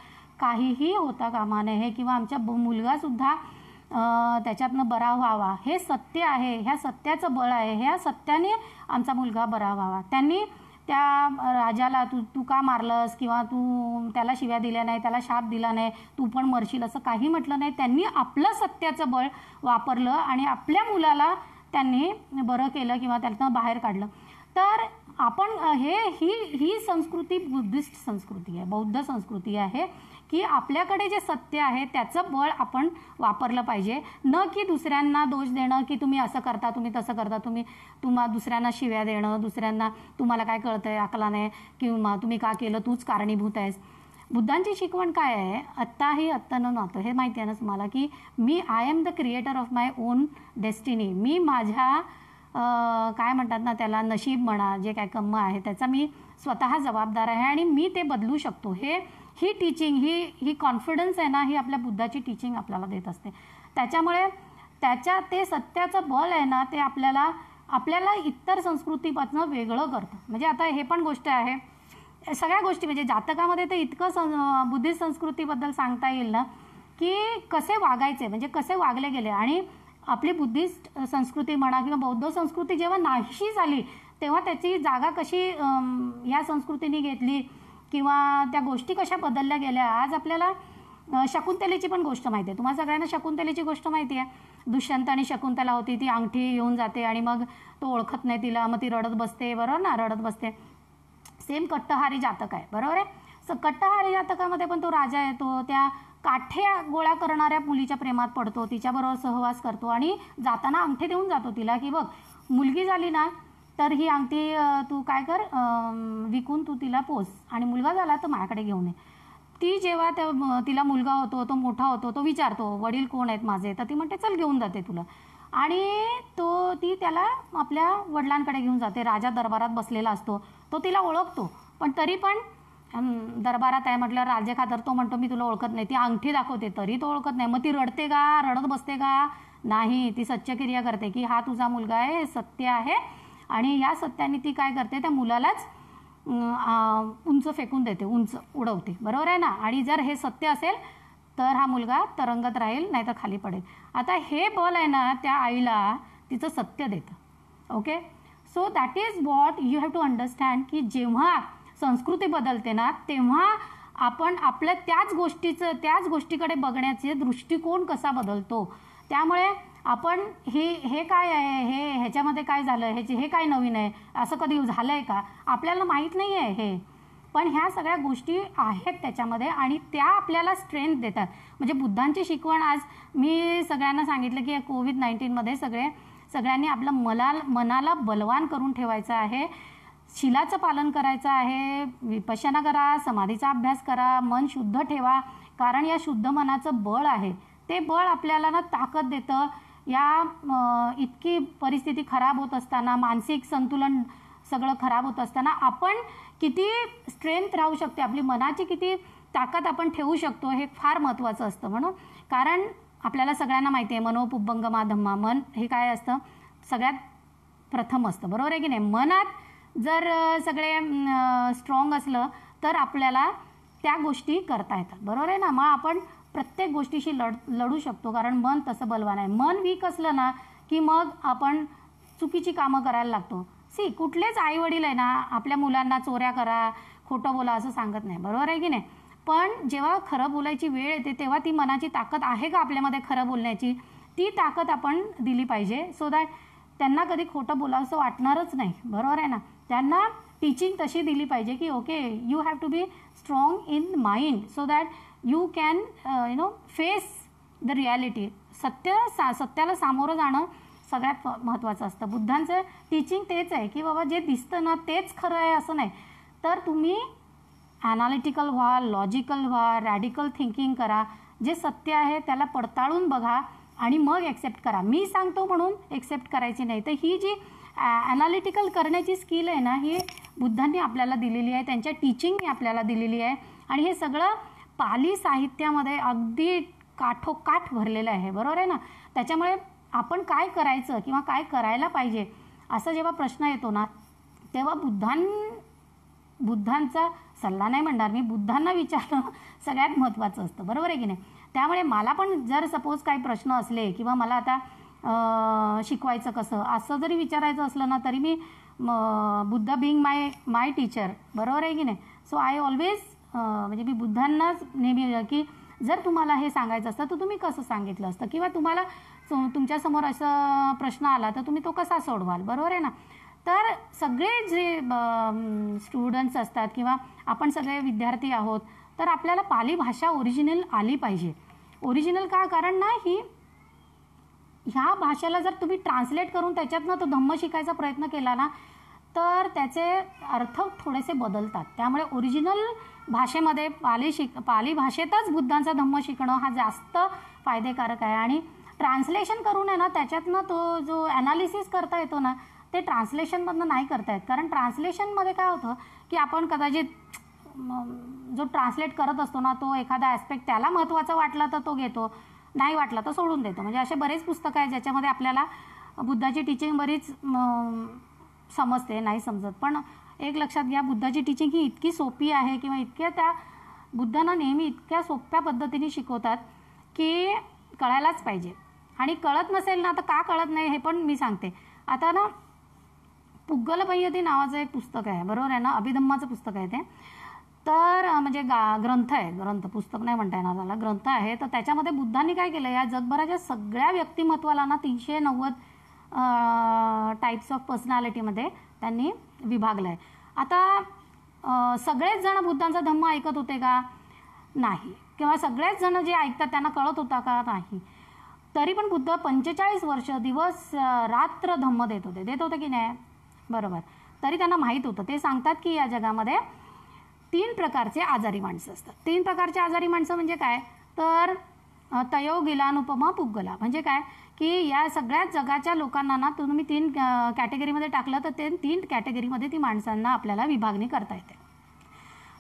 काहीही होता कामा नये किंवा आमच्या मुलगासुद्धा त्याच्यातनं बरा व्हावा. हे सत्य आहे, ह्या सत्याचं बळ आहे, ह्या सत्याने आमचा मुलगा बरा व्हावा. त्यांनी त्या राजाला तू का मारलंस किंवा तू त्याला शिव्या दिल्या नाही, त्याला शाप दिला नाही, तू पण मरशील असं काही म्हटलं नाही. त्यांनी आपलं सत्याचं बळ वापरलं आणि आपल्या मुलाला त्यांनी बरं केलं किंवा त्यातनं बाहेर काढलं. तर आपण ही संस्कृती बुद्धिस्ट संस्कृती आहे, बौद्ध संस्कृती आहे की आपल्याकडे जे सत्य आहे त्याचं बळ आपण वापरलं पाहिजे, न की दुसऱ्यांना दोष देणं की तुम्ही असं करता, तुम्ही तसं करता, तुम्हाला दुसऱ्यांना शिव्या देणं, दुसऱ्यांना तुम्हाला काय कळतंय अकला नाही किंवा तुम्ही का केलं, तूच कारणीभूत आहेस. बुद्धांची शिकवण काय आहे, आत्ताही आत्तानं नातं, हे माहिती आहे ना तुम्हाला की I am the creator of my own destiny. मी माझ्या काय म्हणतात ना त्याला नशीब म्हणा, जे काय कर्म आहे त्याचा मी स्वतः जबाबदार आहे आणि मी ते बदलू शकतो. ही टीचिंग ही कॉन्फिडन्स आहे ना, ही आपल्या बुद्धाची टीचिंग आपल्याला देत असते. त्याच्यामुळे ते सत्याचं बळ आहे ना, ते आपल्याला इतर संस्कृतीपासून वेगळं करतं. म्हणजे आता हे पण गोष्ट आहे, सगळ्या गोष्टी म्हणजे जातकामध्ये तर इतकं बुद्धिस्ट संस्कृतीबद्दल सांगता येईल ना की कसे वागायचे, म्हणजे कसे वागले गेले. आणि आपली बुद्धिस्ट संस्कृती म्हणा किंवा बौद्ध संस्कृती जेव्हा नाहीशी झाली तेव्हा त्याची जागा कशी या संस्कृतीने घेतली किंवा त्या गोष्टी कशा बदलल्या गेल्या. आज आपल्याला शकुंतलेची पण गोष्ट माहिती आहे, तुम्हाला सगळ्यांना शकुंतलेची गोष्ट माहिती आहे. दुष्यंत आणि शकुंतला होती, ती अंगठी घेऊन जाते आणि मग तो ओळखत नाही तिला, मग ती रडत बसते. बरोबर ना, रडत बसते. सेम कट्टहारी जातक आहे. बरोबर आहे. कट्टहारी जातकामध्ये पण तो राजा येतो, त्या काठ्या गोळा करणाऱ्या मुलीच्या प्रेमात पडतो, तिच्याबरोबर सहवास करतो आणि जाताना अंगठी देऊन जातो तिला की बघ मुलगी झाली ना तर ही अंगठी तू काय कर विकून तू तिला पोस आणि मुलगा झाला तर माझ्याकडे घेऊन ये. ती जेव्हा तिला मुलगा होतो, तो मोठा होतो, तो विचारतो वडील कोण आहेत माझे, तर ती म्हणते चल घेऊन जाते तुला. आणि ती त्याला आपल्या वडिलांकडे घेऊन जाते. राजा दरबारात बसलेला असतो, तो तिला ओळखतो, पण तरी पण दरबारात आहे म्हटलं राजे खातर तो म्हणतो मी तुला ओळखत नाही. ती अंगठी दाखवते तरी तो ओळखत नाही. मग ती रडते का, रडत बसते का, नाही, ती सत्यक्रिया करते की हा तुझा मुलगा आहे, हे सत्य आहे. आणि या सत्याने ती काय करते, त्या मुलालाच उंच फेकून देते, उंच उडवते. बरोबर आहे ना. आणि जर हे सत्य असेल तर हा मुलगा तरंगत राहील, नाही तर खाली पडेल. आता हे बल आहे ना त्या आईला तिचं सत्य देतं. Okay, so that is what you have to understand की जेव्हा संस्कृती बदलते ना तेव्हा आपण त्याच गोष्टीकडे बघण्याचे दृष्टिकोन कसा बदलतो. त्यामुळे आपण हे काय आहे, ह्याच्यामध्ये काय झालं, हे काय नवीन आहे, असं कधी झालं आहे का, आपल्याला माहीत नाही आहे हे. पण ह्या सगळ्या गोष्टी आहेत त्याच्यामध्ये आणि त्या आपल्याला स्ट्रेंथ देतात. म्हणजे बुद्धांची शिकवण आज मी सगळ्यांना सांगितलं की कोविड-19मध्ये सगळ्यांनी आपलं मनाला बलवान करून ठेवायचं आहे, शिलाचं पालन करायचं आहे, विपश्यना करा, समाधीचा अभ्यास करा, मन शुद्ध ठेवा. कारण या शुद्ध मनाचं बळ आहे, ते बळ आपल्याला ना ताकद देतं. या इतकी परिस्थिती खराब होत असताना, मानसिक संतुलन सगळं खराब होत असताना आपण किती स्ट्रेंथ राहू शकते, आपली मनाची किती ताकद आपण ठेवू शकतो, हे फार महत्त्वाचं असतं. म्हणून कारण आपल्याला सगळ्यांना माहिती आहे मनोपुब्बंगमा धम्मा, मन हे काय असतं, सगळ्यात प्रथम असतं, बरोबर आहे की नाही. मनात जर सगळे स्ट्रॉंग असलं तर आपल्याला त्या गोष्टी करता येतात, बरोबर आहे ना. मग आपण प्रत्येक गोष्टीशी लढू शकतो कारण मन तसं बलवान आहे. मन वीक असलं ना की मग आपण चुकीची कामं करायला लागतो. कुठलेच आईवडील आहे ना आपल्या मुलांना चोऱ्या करा, खोटं बोला असं सांगत नाही, बरोबर आहे की नाही. पण जेव्हा खरं बोलायची वेळ येते तेव्हा ती मनाची ताकद आहे का आपल्यामध्ये खरं बोलण्याची, ती ताकद आपण दिली पाहिजे. सो दॅट त्यांना कधी खोटं बोलावंसं वाटणारच नाही, बरोबर आहे ना. त्यांना टीचिंग तशी दिली पाहिजे की okay you have to be strong in mind so that you can face the reality. सत्याला सामोरं जाणं सगळ्यात महत्त्वाचं असतं. बुद्धांचं टीचिंग तेच आहे की बाबा जे दिसतं ना तेच खरं आहे असं नाही, तर तुम्ही ॲनालिटिकल व्हा, लॉजिकल व्हा, रॅडिकल थिंकिंग करा, जे सत्य आहे त्याला पडताळून बघा आणि मग ॲक्सेप्ट करा. मी सांगतो म्हणून ॲक्सेप्ट करायची नाही. तर ही जी ॲनालिटिकल करण्याची स्किल आहे ना ही बुद्धांनी आपल्याला दिलेली आहे, त्यांच्या टीचिंगने आपल्याला दिलेली आहे आणि हे सगळं पाली साहित्यामध्ये अगदी काठोकाठ भरलेलं आहे, बरोबर आहे ना. त्याच्यामुळे आपण काय करायचं किंवा काय करायला पाहिजे असं जेव्हा प्रश्न येतो ना तेव्हा बुद्धांचा सल्ला नाही म्हणणार मी, बुद्धांना विचारणं सगळ्यात महत्त्वाचं असतं, बरोबर आहे की नाही. त्यामुळे मला पण जर सपोज काही प्रश्न असले किंवा मला आता शिकवायचं कसं असं जरी विचारायचं असलं ना तरी मी बुद्धा बिंग माय टीचर, बरोबर आहे की नाही. सो आय ऑलवेज म्हणजे मी बुद्धांनाच नेहमी की जर तुम्हाला हे सांगायचं असतं तर तुम्ही कसं सांगितलं असतं किंवा तुम्हाला तुमच्यासमोर असं प्रश्न आला तर तुम्ही तो कसा सोडवाल, बरोबर आहे ना. तर सगळे जे स्टुडंट्स असतात किंवा आपण सगळे विद्यार्थी आहोत तर आपल्याला पाली भाषा ओरिजिनल आली पाहिजे. ओरिजिनल का, कारण ना ह्या भाषेला जर तुम्ही ट्रान्सलेट करून त्याच्यातनं तो धम्म शिकायचा प्रयत्न केला ना तर त्याचे अर्थ थोडेसे बदलतात. त्यामुळे ओरिजिनल भाषेमध्ये पाली भाषेतच बुद्धांचा धम्म शिकणं हा जास्त फायदेकारक आहे. आणि ट्रान्सलेशन करून आहे ना त्याच्यातनं तो जो ॲनालिसिस करता येतो ना ते ट्रान्सलेशनमधनं नाही करता येत. कारण ट्रान्सलेशनमध्ये काय होतं की आपण कदाचित जो ट्रान्सलेट करत असतो ना तो एखादा ॲस्पेक्ट त्याला महत्त्वाचा वाटला तर तो घेतो, नाही वाटला तर सोडून देतो. म्हणजे असे बरेच पुस्तकं आहेत ज्याच्यामध्ये आपल्याला बुद्धाची टीचिंग बरीच समजते, नाही समजत. पण एक लक्षात घ्या, बुद्धाची टीचिंग ही इतकी सोपी आहे किंवा इतक्या त्या बुद्धांना नेहमी इतक्या सोप्या पद्धतीने शिकवतात की कळायलाच पाहिजे. आणि कळत नसेल ना तर का कळत नाही हे पण मी सांगते. आता ना पुग्गलपय्यती नावाचं एक पुस्तक आहे, बरोबर आहे ना, अभिधम्माचं पुस्तक आहे ते. तर म्हणजे ग्रंथ आहे, पुस्तक नाही म्हणता येणार त्याला, ग्रंथ आहे. तर त्याच्यामध्ये बुद्धांनी काय केलं, या जगभराच्या सगळ्या व्यक्तिमत्वाला ना 390 टाईप्स ऑफ पर्सनॅलिटीमध्ये त्यांनी विभागलं आहे. आता सगळेच जण बुद्धांचा धम्म ऐकत होते का, नाही. किंवा सगळेच जण जे ऐकतात त्यांना कळत होता का, नाही. तरी पण बुद्ध 45 वर्ष दिवस रात्र धम्म देत होते की नाही, बरोबर. तरी त्यांना माहीत होतं. ते सांगतात की या जगामध्ये 3 प्रकारचे आजारी माणसं असतात. 3 प्रकारचे आजारी माणसं म्हणजे काय, तर तयो गिलानुपमा पुग्गला. म्हणजे काय की या सगळ्या जगाच्या लोकांना ना तुम्ही 3 कॅटेगरीमध्ये टाकलं तर ते 3 कॅटेगरीमध्ये ती माणसांना आपल्याला विभागणी करता येते.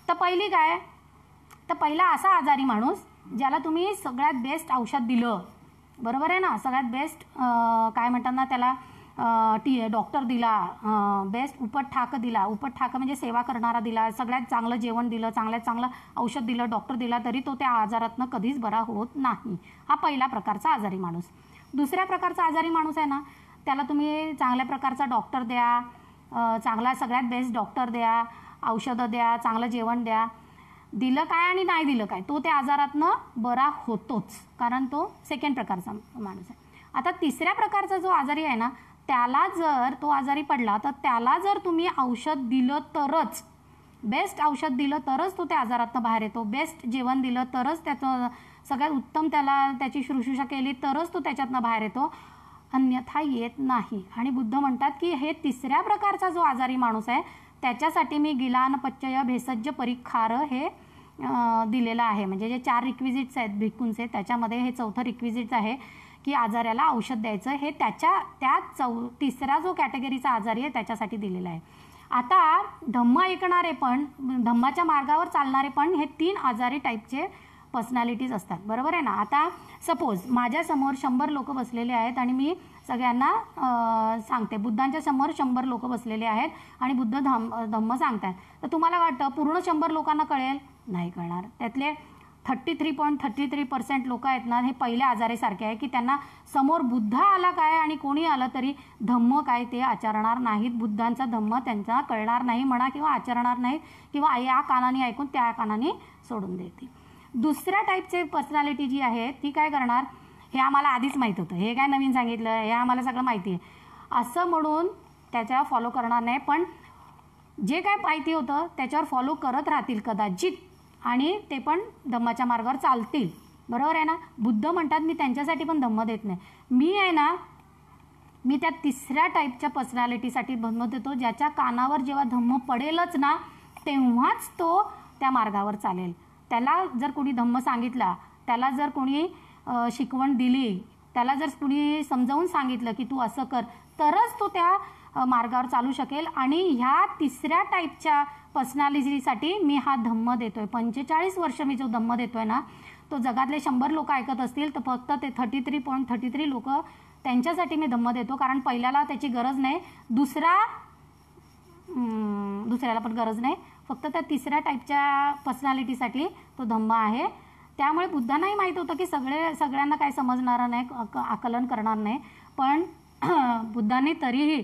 तर पहिली काय, तर पहिला असा आजारी माणूस ज्याला तुम्ही सगळ्यात बेस्ट औषध दिलं, बरोबर आहे ना, सगळ्यात बेस्ट काय म्हणतात ना त्याला डॉक्टर दिला, बेस्ट उपठाक दिला, उपठाक म्हणजे सेवा करणारा दिला, सगळ्यात चांगलं जेवण दिलं, चांगल्यात चांगलं औषध दिलं, डॉक्टर दिला, तरी तो त्या आजारातनं कधीच बरा होत नाही. हा पहिला प्रकारचा आजारी माणूस. दुसऱ्या प्रकारचा आजारी माणूस आहे ना त्याला तुम्ही चांगल्या प्रकारचा डॉक्टर द्या, चांगला सगळ्यात बेस्ट डॉक्टर द्या, औषधं द्या, चांगलं जेवण द्या, दिलं काय आणि नाही दिलं काय तो त्या आजारातनं बरा होतोच, कारण तो सेकंड प्रकारचा माणूस आहे. आता तिसऱ्या प्रकारचा जो आजारी आहे ना, त्याला जर तो आजारी पडला तर त्याला जर तुम्ही औषध दिलं तरच, बेस्ट औषध दिलं तरच तो त्या आजारातनं बाहेर येतो, बेस्ट जेवण दिलं तरच त्याचं सगळ्यात उत्तम त्याला त्याची शुश्रूषा केली तरच तो त्याच्यातनं बाहेर येतो, अन्यथा येत नाही. आणि बुद्ध म्हणतात की हे तिसऱ्या प्रकारचा जो आजारी माणूस आहे त्याच्यासाठी मी गिलान पच्चय भेषज परिखार हे दिलेलं आहे. म्हणजे जे 4 रिक्विजिट्स आहेत भिक्खूंचे, त्याच्यामध्ये हे चौथं रिक्विजिट्स आहे की आजाऱ्याला औषध द्यायचं, हे तिसरा जो कॅटेगरीचा आजारी आहे त्याच्यासाठी दिलेला आहे. आता धम्म ऐकणारे पण, धम्माच्या मार्गावर चालणारे पण हे 3 आजारी टाईपचे पर्सनॅलिटीज असतात, बरोबर आहे ना. आता सपोज माझ्यासमोर 100 लोक बसलेले आहेत आणि मी सगळ्यांना सांगते, बुद्धांच्या समोर 100 लोक बसलेले आहेत आणि बुद्ध धम्म सांगतात, तर तुम्हाला वाटतं पूर्ण 100 लोकांना कळेल? नाही कळणार. त्यातले 33.33% लोक आहेत ना, हे पहिल्या आजारीसारखे आहे की त्यांना समोर बुद्ध आला काय आणि कोणी आलं तरी धम्म काय ते आचरणार नाहीत. बुद्धांचा धम्म त्यांचा कळणार नाही म्हणा, किंवा आचरणार नाहीत, किंवा या कानाने ऐकून त्या कानाने सोडून देतील. दुसऱ्या टाईपचे पर्सनॅलिटी जी आहे ती काय करणार, हे आम्हाला आधीच माहीत होतं, हे काय नवीन सांगितलं, हे आम्हाला सगळं माहिती आहे असं म्हणून त्याच्यावर फॉलो करणार नाही, पण जे काय माहिती होतं त्याच्यावर फॉलो करत राहतील कदाचित, आणि ते पण धम्माच्या मार्गावर चालतील, बरोबर आहे ना. बुद्ध म्हणतात मी त्यांच्यासाठी पण धम्म देत नाही, मी आहे ना, मी त्या तिसऱ्या टाईपच्या पर्सनॅलिटीसाठी धम्म देतो, ज्याच्या कानावर जेव्हा धम्म पडेलच ना तेव्हाच तो त्या मार्गावर चालेल. त्याला जर कोणी धम्म सांगितला, त्याला जर कोणी शिकवण दिली, त्याला जर कोणी समजावून सांगितलं की तू असं कर, तरच तो त्या मार्गावर चालू शकेल. आणि ह्या तिसऱ्या टाईपच्या पर्सनॅलिटीसाठी मी हा धम्म देतोय. 45 वर्ष मी जो धम्म देतोय ना, तो जगातले 100 लोक ऐकत असतील तर फक्त ते 33.33 लोक त्यांच्यासाठी मी धम्म देतो, कारण पहिल्याला त्याची गरज नाही, दुसऱ्याला पण गरज नाही, फक्त त्या तिसऱ्या टाईपच्या पर्सनॅलिटीसाठी तो धम्म आहे. त्यामुळे बुद्धांनाही माहीत होतं की सगळ्यांना काय समजणारं नाही, आकलन करणार नाही, पण बुद्धांनी तरीही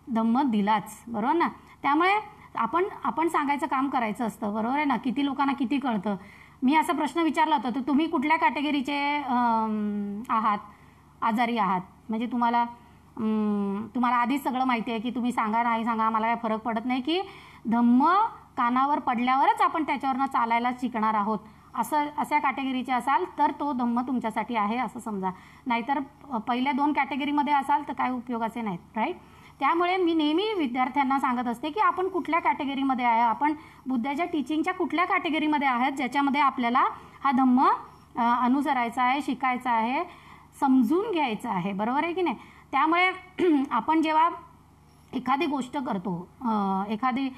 धम्म दिलाच, बरोबर ना. त्यामुळे आपण सांगायचं काम करायचं असतं, बरोबर आहे ना. किती लोकांना किती कळतं. मी असा प्रश्न विचारला होता, तर तुम्ही कुठल्या कॅटेगरीचे आहात, आजारी आहात, म्हणजे तुम्हाला आधीच सगळं माहिती आहे की तुम्ही सांगा नाही सांगा मला काय फरक पडत नाही, की धम्म कानावर पडल्यावरच आपण त्याच्यावरनं चालायला शिकणार आहोत, अशा कॅटेगरीचे असाल तर तो धम्म तुमच्यासाठी आहे असं समजा. नाहीतर पहिल्या 2 कॅटेगरीमध्ये असाल तर काय उपयोगाचे नाहीत, राईट. त्यामुळे मी नेहमी विद्यार्थ्यांना सांगत असते की आपण कुठल्या कॅटेगरीमध्ये आहे, आपण बुद्धाच्या टीचिंगच्या कुठल्या कॅटेगरीमध्ये आहेत, ज्याच्यामध्ये आपल्याला हा धम्म अनुसरायचा आहे, शिकायचा आहे, समजून घ्यायचं आहे, बरोबर आहे की नाही. त्यामुळे आपण जेव्हा एखादी गोष्ट करतो, एखादी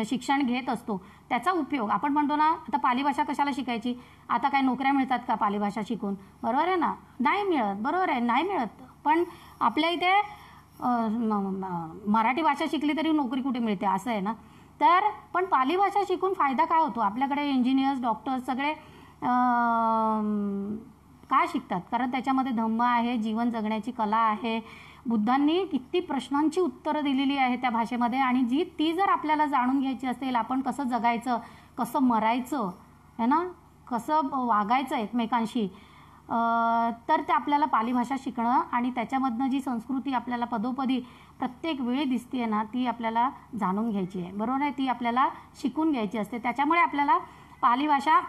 शिक्षण घेत असतो, त्याचा उपयोग आपण म्हणतो ना, आता पाली भाषा कशाला शिकायची, आता काय नोकऱ्या मिळतात का पाली भाषा शिकून, बरोबर आहे ना, नाही मिळत, बरोबर आहे, नाही मिळत. पण आपल्या इथे मराठी भाषा शिकली तरी नोकरी कुठे मिळते असं आहे ना. तर पण पाली भाषा शिकून फायदा काय होतो, आपल्याकडे इंजिनियर्स, डॉक्टर्स सगळे काय शिकतात, कारण त्याच्यामध्ये धम्म आहे, जीवन जगण्याची कला आहे. बुद्धांनी किती प्रश्नांची उत्तरं दिलेली आहे त्या भाषेमध्ये, आणि ती जर आपल्याला जाणून घ्यायची असेल, आपण कसं जगायचं, कसं मरायचं है ना, कसं वागायचं एकमेकांशी, तर ते आपल्याला पाली भाषा शिकणं आणि त्याच्यामधनं जी संस्कृती आपल्याला पदोपदी प्रत्येक वेळी दिसते ना, ती आपल्याला जाणून घ्यायची आहे, बरोबर आहे, ती आपल्याला शिकून घ्यायची असते. त्याच्यामुळे आपल्याला पाली भाषा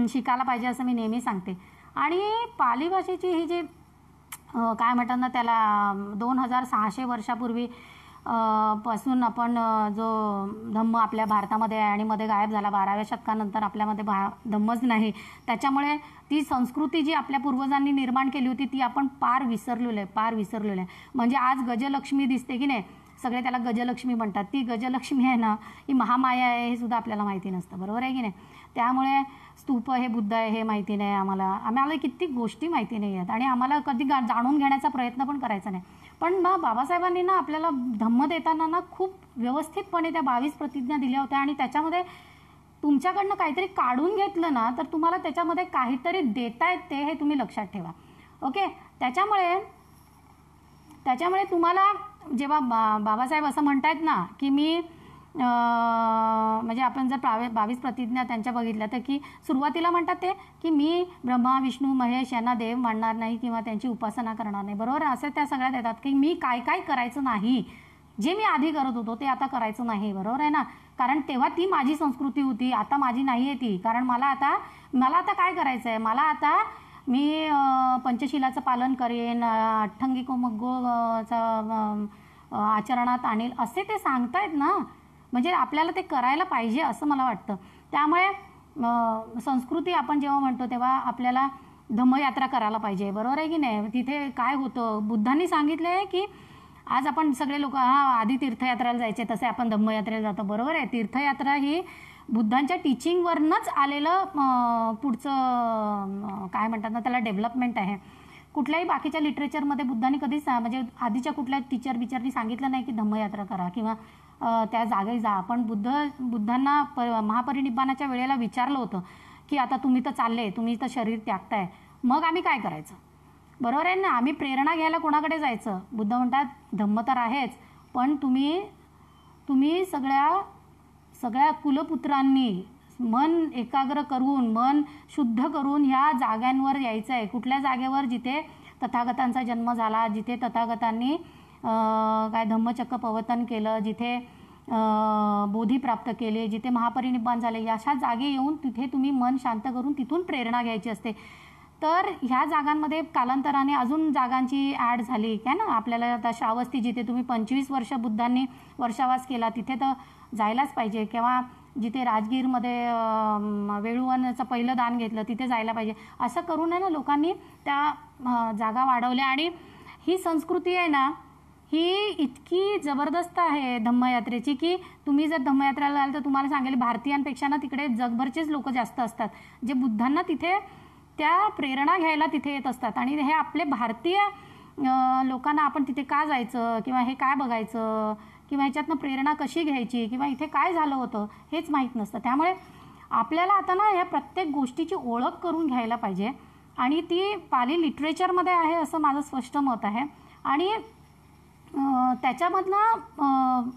शिकायला पाहिजे असं मी नेहमी सांगते. आणि पाली भाषेची ही जी काय म्हणतात ना त्याला, 2600 वर्षापूर्वी पासून आपण जो धम्म आपल्या भारतामध्ये आहे आणि मध्ये गायब झाला 12व्या शतकानंतर, आपल्यामध्ये धम्मच नाही, त्याच्यामुळे ती संस्कृती जी आपल्या पूर्वजांनी निर्माण केली होती ती आपण पार विसरलेलो आहे. म्हणजे आज गजलक्ष्मी दिसते की नाही, सगळे त्याला गजलक्ष्मी म्हणतात, ती गजलक्ष्मी आहे ना, ही महामाया आहे हे सुद्धा आपल्याला माहिती नसतं, बरोबर आहे की नाही. त्यामुळे स्तूप हे बुद्ध आहे हे माहिती नाही आम्हाला किती गोष्टी माहिती नाही आहेत, आणि आम्हाला कधी जाणून घेण्याचा प्रयत्न पण करायचा नाही. पण ना बाबासाहेबांनी ना आपल्याला धम्म देताना ना खूप व्यवस्थितपणे त्या 22 प्रतिज्ञा दिल्या होत्या, आणि त्याच्यामध्ये तुमच्याकडनं काहीतरी काढून घेतलं ना तर तुम्हाला त्याच्यामध्ये काहीतरी देता येते हे तुम्ही लक्षात ठेवा, ओके. त्याच्यामुळे तुम्हाला जेव्हा बाबासाहेब असं म्हणतायत ना की मी म्हणजे आपण जर 22 प्रतिज्ञा त्यांच्या बघितल्या तर की सुरुवातीला म्हणतात ते की मी ब्रह्मा विष्णू महेश यांना देव मानणार नाही किंवा त्यांची उपासना करणार नाही, बरोबर. असं त्या सगळ्यात येतात की मी काय काय करायचं नाही, जे मी आधी करत होतो ते आता करायचं नाही, बरोबर आहे ना. कारण तेव्हा ती माझी संस्कृती होती, आता माझी नाही आहे ती. कारण मला आता काय करायचं आहे, मला आता मी पंचशिलाचं पालन करेन, अठ्ठंगी मग्गोचं आचरणात आणेल असे ते सांगतायत ना. म्हणजे आपल्याला ते करायला पाहिजे असं मला वाटतं. त्यामुळे संस्कृती आपण जेव्हा म्हणतो तेव्हा आपल्याला धम्मयात्रा करायला पाहिजे, बरोबर आहे की नाही. तिथे काय होतं, बुद्धांनी सांगितलं आहे की आज आपण सगळे लोक आधी तीर्थयात्रेला जायचे, तसे आपण धम्मयात्रेला जातो, बरोबर आहे. तीर्थयात्रा ही बुद्धांच्या टीचिंगवरनंच आलेलं पुढचं काय म्हणतात ना त्याला डेव्हलपमेंट आहे. कुठल्याही बाकीच्या लिटरेचरमध्ये बुद्धांनी कधीच म्हणजे आधीच्या कुठल्या बिचरनी सांगितलं नाही की धम्मयात्रा करा किंवा त्या जागेत जा. पण बुद्धांना महापरिनिब्बाणाच्या वेळेला विचारलं होतं की आता तुम्ही तर चालले, तुम्ही तर शरीर त्यागताय, मग आम्ही काय करायचं, बरोबर आहे ना. आम्ही प्रेरणा घ्यायला कोणाकडे जायचं. बुद्ध म्हणतात धम्म तर आहेच, पण तुम्ही सगळ्या कुलपुत्रांनी मन एकाग्र करून, मन शुद्ध करून ह्या जागांवर यायचं आहे. कुठल्या जागेवर, जिथे तथागतांचा जन्म झाला, जिथे तथागतांनी काय धम्मचक्र प्रवर्तन केलं, जिथे बोधी प्राप्त केले, जिथे महापरिनिब्बाण झाले, अशा जागे येऊन तिथे तुम्ही मन शांत करून तिथून प्रेरणा घ्यायची असते. तर ह्या जागांमध्ये कालांतराने अजून जागांची ॲड झाली काय ना. आपल्याला आता श्रावस्ती, जिथे तुम्ही 25 वर्ष बुद्धांनी वर्षावास केला, तिथे तर जायलाच पाहिजे. किंवा जिथे राजगीरमध्ये वेळुवनाचं पहिलं दान घेतलं, तिथे जायला पाहिजे. असं करून आहे ना लोकांनी त्या जागा वाढवल्या. आणि ही संस्कृती आहे ना, ही इतकी जबरदस्त आहे धम्मयात्रेची की तुम्ही जर धम्मयात्रेला आल तर तुम्हाला सांगेल भारतीयांपेक्षा ना तिकडे जगभरचेच लोक जास्त असतात, जे बुद्धांना तिथे त्या प्रेरणा घ्यायला तिथे येत असतात. आणि हे आपले भारतीय लोकांना आपण तिथे का जायचं किंवा हे काय बघायचं किंवा ह्याच्यातनं प्रेरणा कशी घ्यायची किंवा इथे काय झालं होतं हेच माहीत नसतं. त्यामुळे आपल्याला आता ना या प्रत्येक गोष्टीची ओळख करून घ्यायला पाहिजे. आणि ती पाली लिटरेचरमध्ये आहे असं माझं स्पष्ट मत आहे. आणि त्याच्यामधनं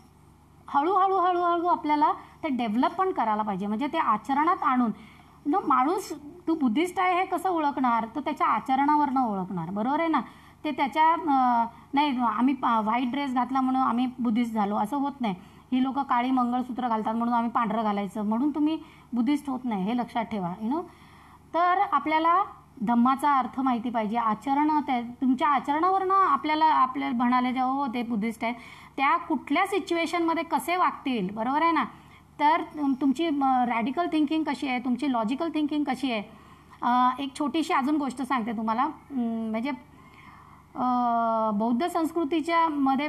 हळूहळू आपल्याला ते डेव्हलप पण करायला पाहिजे. म्हणजे ते आचरणात आणून माणूस तू बुद्धिस्ट आहे हे कसं ओळखणार, तर त्याच्या आचरणावरनं ओळखणार, बरोबर आहे ना. ते त्याच्या नाही आम्ही व्हाईट ड्रेस घातला म्हणून आम्ही बुद्धिस्ट झालो असं होत नाही. ही लोक काळी मंगळसूत्र घालतात म्हणून आम्ही पांढरं घालायचं म्हणून तुम्ही बुद्धिस्ट होत नाही, हे लक्षात ठेवा. तर आपल्याला धम्माचा अर्थ माहिती पाहिजे. आचरण तुमच्या आचरणावरनं आपल्याला म्हणाले जेव्हा हो ते बुद्धिस्ट आहेत, त्या कुठल्या सिच्युएशनमध्ये कसे वागतील, बरोबर आहे ना. तर तुमची रॅडिकल थिंकिंग कशी आहे, तुमची लॉजिकल थिंकिंग कशी आहे. एक छोटीशी अजून गोष्ट सांगते तुम्हाला. म्हणजे बौद्ध संस्कृतीच्या मध्ये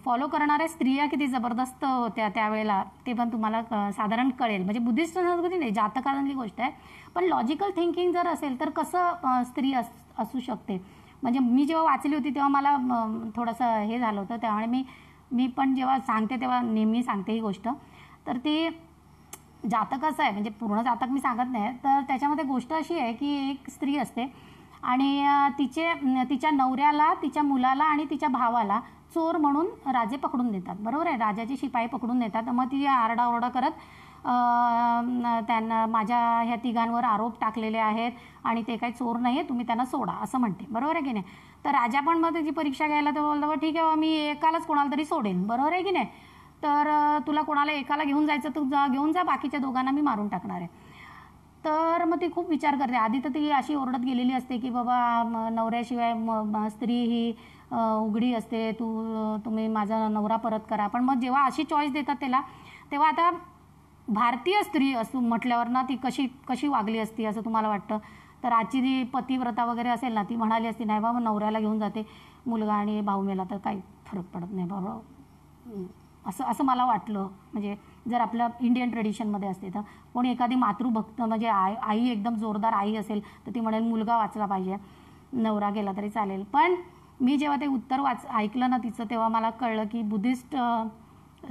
फॉलो करणाऱ्या स्त्रिया किती जबरदस्त होत्या त्यावेळेला, ते पण तुम्हाला साधारण कळेल. म्हणजे बुद्धिस्ट संस्कृती नाही, जातकातली गोष्ट आहे. पण लॉजिकल थिंकिंग जर असेल तर कसं स्त्री असू शकते. म्हणजे मी जेव्हा वाचली होती तेव्हा मला थोडंसं हे झालं होतं. त्यामुळे मी पण जेव्हा सांगते तेव्हा नेहमी सांगते ही गोष्ट. तर ती जातक असं आहे, म्हणजे पूर्ण जातक मी सांगत नाही. तर त्याच्यामध्ये गोष्ट अशी आहे की एक स्त्री असते आणि तिच्या नवऱ्याला, तिच्या मुलाला आणि तिच्या भावाला चोर म्हणून राजे पकडून देतात, बरोबर आहे. राजाचे शिपाई पकडून देतात. मग ती आरडाओरडा करत त्यांना माझ्या ह्या तिघांवर आरोप टाकलेले आहेत आणि ते काही चोर नाही आहे, तुम्ही त्यांना सोडा असं म्हणते, बरोबर आहे की नाही. तर राजा पण मग त्याची परीक्षा घ्यायला तर बोलतो ठीक आहे मी एकालाच कोणाला तरी सोडेन, बरोबर आहे की नाही. तर तुला कोणाला एकाला घेऊन जायचं तू घेऊन जा, बाकीच्या दोघांना मी मारून टाकणार आहे. तर मग ती खूप विचार करते. आधी तर ती अशी ओरडत गेलेली असते की बाबा नवऱ्याशिवाय स्त्री ही उघडी असते, तुम्ही माझा नवरा परत करा. पण मग जेव्हा अशी चॉईस देतात त्याला, तेव्हा आता भारतीय स्त्री असं म्हटल्यावर ना ती कशी वागली असती असं तुम्हाला वाटतं. तर आजची जी पतिव्रता वगैरे असेल ना, ती म्हणाली असती नाही बाबा नवऱ्याला घेऊन जाते, मुलगा आणि भाऊ मेला तर काही फरक पडत नाही बरोबर, असं मला वाटलं. म्हणजे जर आपल्या इंडियन ट्रेडिशनमध्ये असते तर कोणी एखादी मातृभक्त म्हणजे आई एकदम जोरदार आई असेल तर ती म्हणेल मुलगा वाचला पाहिजे, नवरा गेला तरी चालेल. पण मी जेव्हा ते उत्तर ऐकलं ना तिचं, तेव्हा मला कळलं की बुद्धिस्ट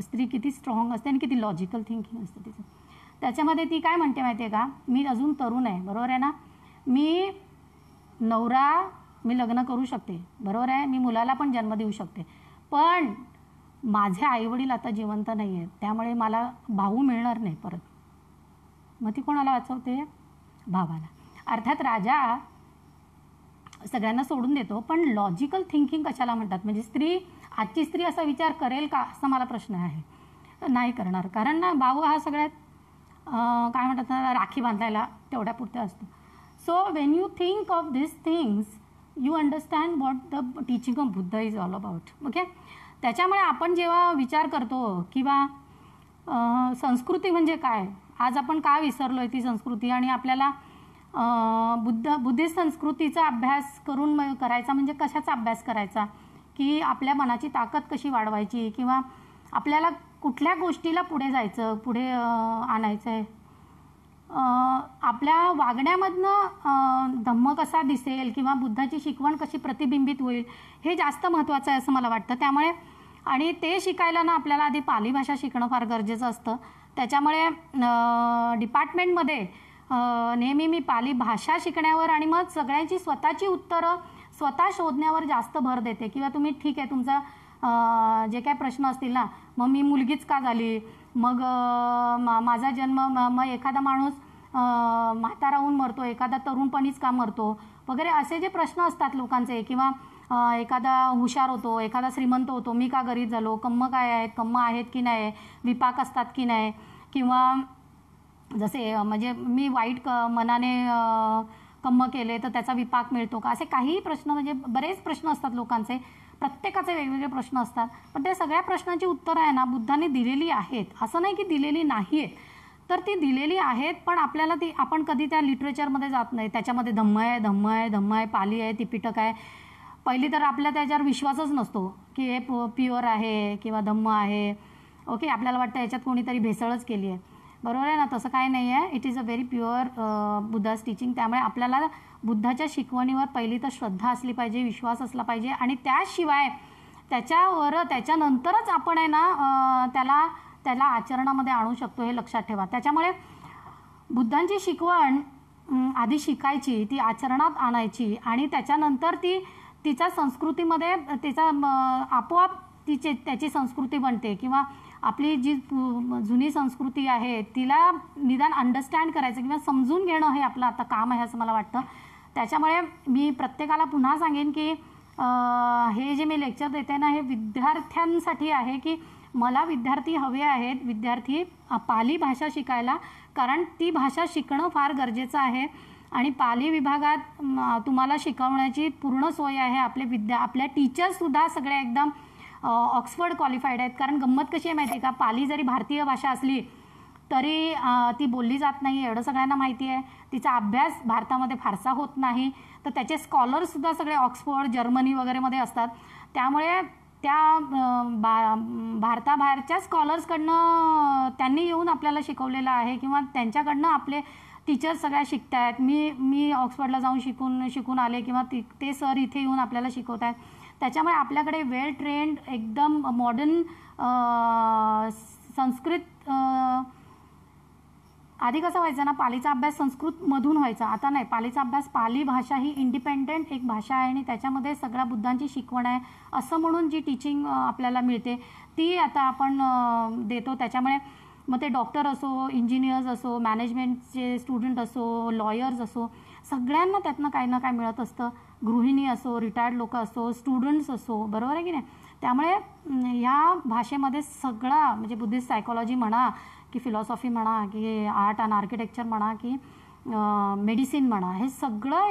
स्त्री किती स्ट्रॉंग असते आणि किती लॉजिकल थिंकिंग असते तिचं. त्याच्यामध्ये ती काय म्हणते माहिती आहे का, मी अजून तरुण आहे, बरोबर आहे ना, मी लग्न करू शकते, बरोबर आहे, मी मुलाला पण जन्म देऊ शकते, पण माझे आईवडील आता जिवंत नाही आहेत, त्यामुळे मला भाऊ मिळणार नाही परत. मग ती कोणाला वाचवते? भावाला. अर्थात राजा सगळ्यांना सोडून देतो, पण लॉजिकल थिंकिंग कशाला म्हणतात? म्हणजे आजची स्त्री असा विचार करेल का, असा मला प्रश्न आहे. नाही करणार, कारण ना भाऊ हा सगळ्यात काय म्हणतात ना, राखी बांधायला तेवढ्या पुरते असतो. So when you think of this things you understand what the teaching of Buddha is all about. Okay. त्याच्यामुळे आपण जेव्हा विचार करतो किंवा संस्कृती म्हणजे काय, आज आपण का विसरलो आहे ती संस्कृती, आणि आपल्याला बुद्धिस्ट संस्कृतीचा अभ्यास करायचा म्हणजे कशाचा अभ्यास करायचा, की आपल्या मनाची ताकद कशी वाढवायची, किंवा आपल्याला कुठल्या गोष्टीला पुढे जायचं, पुढे आणायचं आहे, आपल्या वागण्यामधनं धम्म कसा दिसेल किंवा बुद्धाची शिकवण कशी प्रतिबिंबित होईल, हे जास्त महत्त्वाचं आहे असं मला वाटतं. त्यामुळे आणि ते शिकायला ना आपल्याला आधी पाली भाषा शिकणं फार गरजेचं असतं. त्याच्यामुळे डिपार्टमेंटमध्ये नेहमी मी पाली भाषा शिकण्यावर आणि मग सगळ्यांची स्वतःची उत्तरं स्वतः शोधण्यावर जास्त भर देते. किंवा तुम्ही ठीक आहे, तुमचा जे काय प्रश्न असतील ना, मग मी मुलगीच का झाली, मग माझा जन्म, मग एखादा माणूस म्हातारा होऊन मरतो, एखादा तरुणपणीच का मरतो वगैरे, असे जे प्रश्न असतात लोकांचे, किंवा एखादा हुशार होतो, एखादा श्रीमंत होतो, मी का गरीब झालो, कम्म काय आहेत, कम्म आहेत की नाही, विपाक असतात की नाही, किंवा जसे म्हणजे मी वाईट मनाने कम्म केले तर त्याचा विपाक मिळतो का, असे काही प्रश्न, म्हणजे बरेच प्रश्न असतात लोकांचे, प्रत्येकाचे वेगवेगळे प्रश्न असतात. पण त्या सगळ्या प्रश्नांची उत्तरं आहे ना बुद्धाने दिलेली आहेत, असं नाही की दिलेली नाही आहेत, तर ती दिलेली आहेत, पण आपल्याला ती, आपण कधी त्या लिटरेचरमध्ये जात नाही. त्याच्यामध्ये धम्म आहे, धम्म आहे, धम्म आहे, पाली आहे, त्रिपिटक आहे. पहिली तर आपल्या त्याच्यावर विश्वासच नसतो की हे प्युअर आहे किंवा धम्म आहे. ओके, आपल्याला वाटतं याच्यात कोणीतरी भेसळच केली आहे. बरोबर आहे ना? तसं काही नाही आहे. It is a very pure Buddha's teaching. त्यामुळे आपल्याला बुद्धाच्या शिकवणीवर पहिली तर श्रद्धा असली पाहिजे, विश्वास असला पाहिजे, आणि त्याशिवाय त्याच्यानंतरच आपण आहे ना त्याला आचरणामध्ये आणू शकतो, हे लक्षात ठेवा. त्याच्यामुळे बुद्धांची शिकवण आधी शिकायची, ती आचरणात आणायची, आणि त्याच्यानंतर तिचा संस्कृतीमध्ये आपोआप त्याची संस्कृती बनते. किंवा आपली जी जुनी संस्कृती आहे तिला निदान अंडरस्टँड करायचं किंवा समजून घेणं हे आपलं आता काम आहे असं मला वाटतं. त्याच्यामुळे मी प्रत्येकाला पुन्हा सांगेन की हे जे मी लेक्चर देते ना, हे विद्यार्थ्यांसाठी आहे, की मला विद्यार्थी हवे आहेत, विद्यार्थी पाली भाषा शिकायला, कारण ती भाषा शिकणं फार गरजेचं आहे. आणि पाली विभागात तुम्हाला शिकवण्याची पूर्ण सोय आहे. आपल्या टीचर्ससुद्धा सगळ्या एकदम ऑक्सफर्ड क्वालिफाईड आहेत. कारण गंमत कशी आहे माहिती आहे का, पाली जरी भारतीय भाषा असली तरी ती बोलली जात नाही, एवढं सगळ्यांना माहिती आहे. तिचा अभ्यास भारतामध्ये फारसा होत नाही, तर त्याचे स्कॉलर्ससुद्धा सगळे ऑक्सफर्ड, जर्मनी वगैरेमध्ये असतात. त्यामुळे त्या भारताबाहेरच्या स्कॉलर्सकडनं त्यांनी येऊन आपल्याला शिकवलेलं आहे, किंवा त्यांच्याकडनं आपले टीचर्स सगळ्या शिकत आहेत. मी ऑक्सफर्डला जाऊन शिकून आले, किंवा ते सर इथे येऊन आपल्याला शिकवत आहेत. त्याच्यामुळे आपल्याकडे वेल ट्रेंड एकदम मॉडर्न संस्कृत, आधी कसं व्हायचं ना, पालीचा अभ्यास संस्कृतमधून व्हायचा, आता नाही. पालीचा अभ्यास, पाली भाषा ही इंडिपेंडेंट एक भाषा आहे, आणि त्याच्यामध्ये सगळ्या बुद्धांची शिकवण आहे असं म्हणून जी टीचिंग आपल्याला मिळते ती आता आपण देतो. त्याच्यामुळे मग ते डॉक्टर असो, इंजिनियर्स असो, मॅनेजमेंटचे स्टुडंट असो, लॉयर्स असो, सगळ्यांना त्यातनं काही ना काय मिळत असतं. गृहिणी असो, रिटायर्ड लोक असो, स्टुडंट्स असो, बरोबर आहे की नाही? त्यामुळे ह्या भाषेमध्ये सगळा, म्हणजे बुद्धिस्ट सायकोलॉजी म्हणा, की फिलॉसॉफी म्हणा, की आर्ट अँड आर्किटेक्चर म्हणा, की मेडिसिन म्हणा, हे सगळं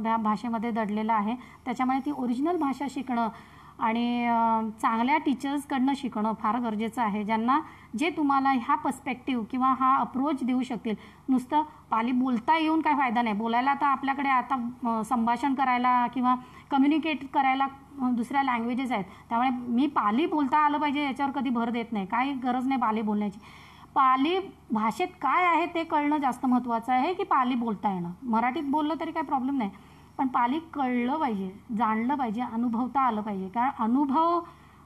या भाषेमध्ये दडलेलं आहे. त्याच्यामुळे ती ओरिजिनल भाषा शिकणं आणि चांगल्या टीचर्सकडनं शिकणं फार गरजेचं आहे, जे तुम्हाला ह्या पर्स्पेक्टिव्ह किंवा हा अप्रोच देऊ शकतील. नुसतं पाली बोलता येऊन काय फायदा नाही. बोलायला तर आपल्याकडे आता संभाषण करायला किंवा कम्युनिकेट करायला दुसऱ्या लँग्वेजेस आहेत. त्यामुळे मी पाली बोलता आलं पाहिजे याच्यावर कधी भर देत नाही. काही गरज नाही पाली बोलण्याची. पाली भाषेत काय आहे ते कळणं जास्त महत्त्वाचं आहे, की पाली बोलता येणं. मराठीत बोललं तरी काही प्रॉब्लेम नाही, पण पाली कळलं पाहिजे, जाणलं पाहिजे, अनुभवता आलं पाहिजे. कारण